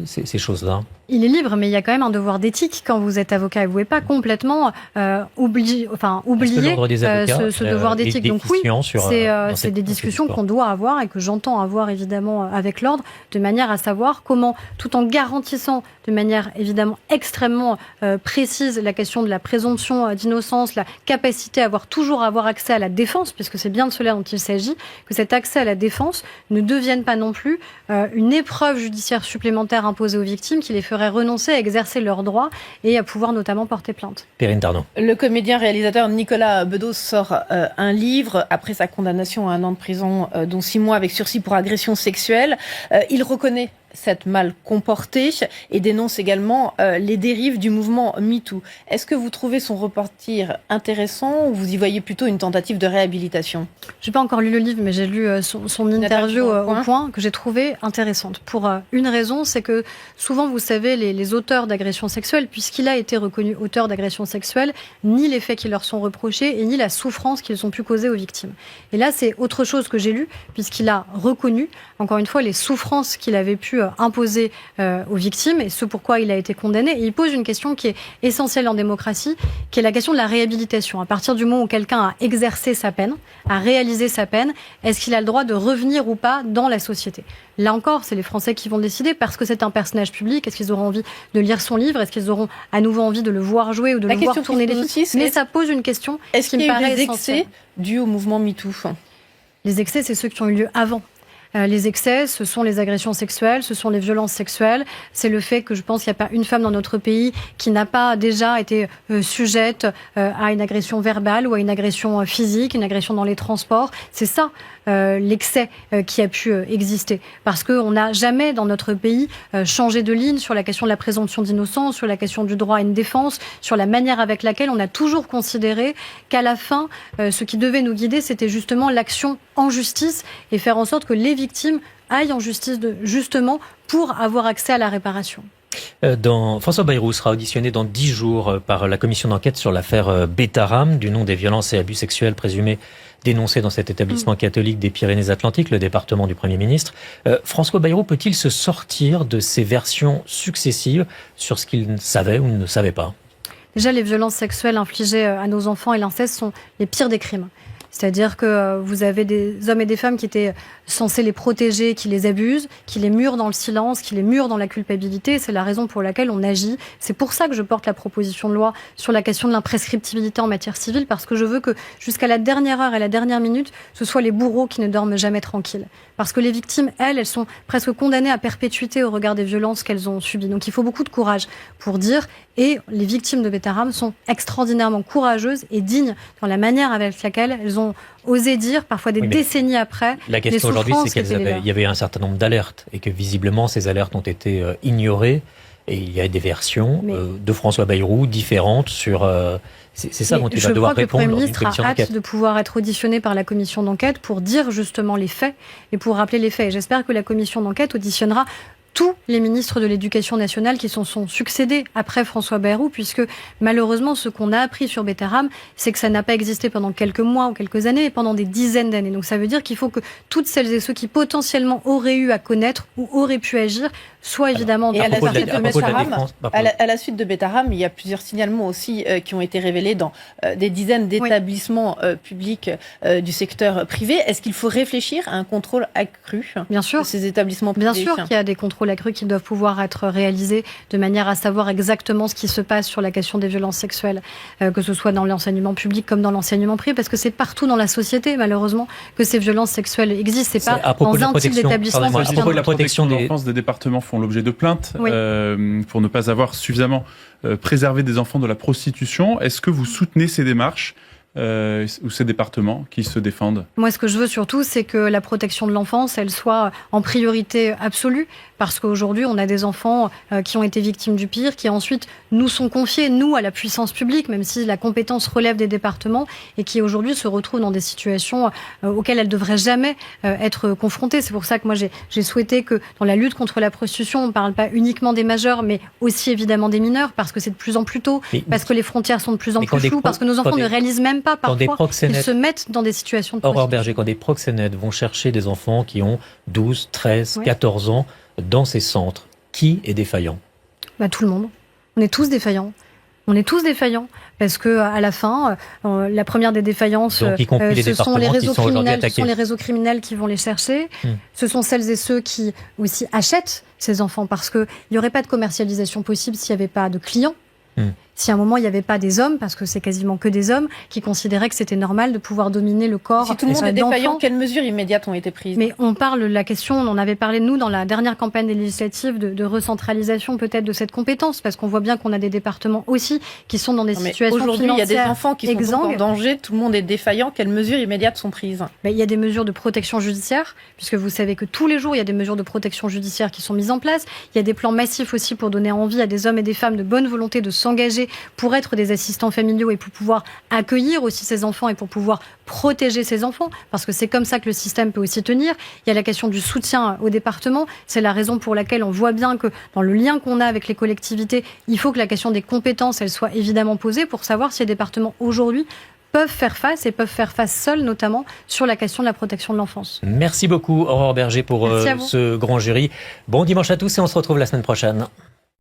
Speaker 2: ces choses-là?
Speaker 3: Il est libre, mais il y a quand même un devoir d'éthique quand vous êtes avocat. Et vous ne pouvez pas complètement oublier ce devoir d'éthique. Donc oui, c'est des discussions qu'on doit avoir et que j'entends avoir évidemment avec l'ordre, de manière à savoir comment, tout en garantissant de manière évidemment extrêmement précise la question de la présomption d'innocence, la capacité à toujours avoir accès à la défense, puisque c'est bien de cela dont il s'agit, que cet accès à la défense ne devienne pas non plus une épreuve judiciaire supplémentaire imposée aux victimes qui les ferait renoncer à exercer leurs droits et à pouvoir notamment porter plainte.
Speaker 2: Perrine Tardon.
Speaker 4: Le comédien-réalisateur Nicolas Bedos sort un livre après sa condamnation à 1 an de prison, dont 6 mois avec sursis pour agression sexuelle. Il reconnaît s'être mal comporté et dénonce également les dérives du mouvement MeToo. Est-ce que vous trouvez son reportage intéressant ou vous y voyez plutôt une tentative de réhabilitation? Je n'ai pas encore lu le livre, mais j'ai lu son interview au Point que j'ai trouvé intéressante. Pour une raison, c'est que souvent, vous savez, les auteurs d'agressions sexuelles, puisqu'il a été reconnu auteur d'agressions sexuelles, ni les faits qui leur sont reprochés et ni la souffrance qu'ils ont pu causer aux victimes. Et là, c'est autre chose que j'ai lu, puisqu'il a reconnu, encore une fois, les souffrances qu'il avait pu imposé aux victimes et ce pourquoi il a été condamné. Et il pose une question qui est essentielle en démocratie, qui est la question de la réhabilitation. À partir du moment où quelqu'un a exercé sa peine, a réalisé sa peine, est-ce qu'il a le droit de revenir ou pas dans la société? Là encore, c'est les Français qui vont décider parce que c'est un personnage public. Est-ce qu'ils auront envie de lire son livre? Est-ce qu'ils auront à nouveau envie de le voir jouer ou de le voir tourner des films? Mais ça pose une question qui me paraît essentielle. dus au mouvement MeToo?
Speaker 3: Les excès, c'est ceux qui ont eu lieu avant. Les excès, ce sont les agressions sexuelles, ce sont les violences sexuelles. C'est le fait que je pense qu'il n'y a pas une femme dans notre pays qui n'a pas déjà été sujette à une agression verbale ou à une agression physique, une agression dans les transports. C'est ça l'excès qui a pu exister. Parce qu'on n'a jamais dans notre pays changé de ligne sur la question de la présomption d'innocence, sur la question du droit à une défense, sur la manière avec laquelle on a toujours considéré qu'à la fin, ce qui devait nous guider, c'était justement l'action en justice et faire en sorte que les victimes aillent en justice justement pour avoir accès à la réparation.
Speaker 2: François Bayrou sera auditionné dans 10 jours par la commission d'enquête sur l'affaire Betaram, du nom des violences et abus sexuels présumés dénoncés dans cet établissement catholique des Pyrénées-Atlantiques, le département du Premier ministre. François Bayrou peut-il se sortir de ces versions successives sur ce qu'il savait ou ne savait pas?
Speaker 3: Déjà, les violences sexuelles infligées à nos enfants et l'inceste sont les pires des crimes. C'est-à-dire que vous avez des hommes et des femmes qui étaient censés les protéger, qui les abusent, qui les murent dans le silence, qui les murent dans la culpabilité. C'est la raison pour laquelle on agit. C'est pour ça que je porte la proposition de loi sur la question de l'imprescriptibilité en matière civile, parce que je veux que jusqu'à la dernière heure et la dernière minute, ce soit les bourreaux qui ne dorment jamais tranquilles. Parce que les victimes, elles sont presque condamnées à perpétuité au regard des violences qu'elles ont subies. Donc il faut beaucoup de courage pour dire, et les victimes de Betaram sont extraordinairement courageuses et dignes dans la manière avec laquelle elles ont osé dire, parfois des décennies après,
Speaker 2: la question aujourd'hui, c'est qu'il y avait un certain nombre d'alertes et que visiblement ces alertes ont été ignorées. Et il y a des versions de François Bayrou différentes sur... c'est ça dont il va devoir répondre.
Speaker 3: Je crois que le Premier ministre a hâte de pouvoir être auditionné par la commission d'enquête pour dire justement les faits et pour rappeler les faits. Et j'espère que la commission d'enquête auditionnera tous les ministres de l'Éducation nationale qui se sont succédés après François Bayrou, puisque malheureusement, ce qu'on a appris sur Betaram, c'est que ça n'a pas existé pendant quelques mois ou quelques années, mais pendant des dizaines d'années. Donc ça veut dire qu'il faut que toutes celles et ceux qui potentiellement auraient eu à connaître ou auraient pu agir soient évidemment...
Speaker 4: Et à la suite de Betaram, il y a plusieurs signalements aussi qui ont été révélés dans des dizaines d'établissements publics du secteur privé. Est-ce qu'il faut réfléchir à un contrôle accru de ces établissements privés?
Speaker 3: Bien sûr qu'il y a des contrôles accrus qui doivent pouvoir être réalisés de manière à savoir exactement ce qui se passe sur la question des violences sexuelles, que ce soit dans l'enseignement public comme dans l'enseignement privé, parce que c'est partout dans la société, malheureusement, que ces violences sexuelles existent. C'est pas dans un type d'établissement.
Speaker 6: À propos de la protection de l'enfance, des départements font l'objet de plaintes pour ne pas avoir suffisamment préservé des enfants de la prostitution. Est-ce que vous soutenez ces démarches ou ces départements qui se défendent?
Speaker 3: Moi, ce que je veux surtout, c'est que la protection de l'enfance, elle soit en priorité absolue, parce qu'aujourd'hui, on a des enfants qui ont été victimes du pire, qui ensuite nous sont confiés, nous, à la puissance publique, même si la compétence relève des départements, et qui aujourd'hui se retrouvent dans des situations auxquelles elles ne devraient jamais être confrontées. C'est pour ça que moi, j'ai souhaité que dans la lutte contre la prostitution, on ne parle pas uniquement des majeurs, mais aussi évidemment des mineurs, parce que c'est de plus en plus tôt, parce que les frontières sont de plus en plus floues, parce que nos enfants ne réalisent même pas parfois qu'ils se mettent dans des situations de prostitution.
Speaker 2: Aurore Berger, quand des proxénètes vont chercher des enfants qui ont 12, 13, 14 ans dans ces centres, qui est défaillant?
Speaker 3: Tout le monde. On est tous défaillants. On est tous défaillants parce que à la fin, la première des défaillances, ce sont les réseaux criminels qui vont les chercher. Ce sont celles et ceux qui aussi achètent ces enfants, parce qu'il n'y aurait pas de commercialisation possible s'il n'y avait pas de clients. Si à un moment il n'y avait pas des hommes, parce que c'est quasiment que des hommes, qui considéraient que c'était normal de pouvoir dominer le corps.
Speaker 4: Si tout le monde est défaillant, quelles mesures immédiates ont été prises?
Speaker 3: Mais on parle de la question, on en avait parlé nous dans la dernière campagne des législatives, de recentralisation peut-être de cette compétence, parce qu'on voit bien qu'on a des départements aussi qui sont dans des situations financières.
Speaker 4: Aujourd'hui, il y a des enfants qui sont en danger, tout le monde est défaillant. Quelles mesures immédiates sont prises?
Speaker 3: Il y a des mesures de protection judiciaire, puisque vous savez que tous les jours, il y a des mesures de protection judiciaire qui sont mises en place. Il y a des plans massifs aussi pour donner envie à des hommes et des femmes de bonne volonté de s'engager pour être des assistants familiaux et pour pouvoir accueillir aussi ces enfants et pour pouvoir protéger ces enfants, parce que c'est comme ça que le système peut aussi tenir. Il y a la question du soutien au département. C'est la raison pour laquelle on voit bien que dans le lien qu'on a avec les collectivités, il faut que la question des compétences, elle soit évidemment posée pour savoir si les départements aujourd'hui peuvent faire face et peuvent faire face seuls, notamment sur la question de la protection de l'enfance.
Speaker 2: Merci beaucoup Aurore Berger pour ce grand jury. Bon dimanche à tous et on se retrouve la semaine prochaine.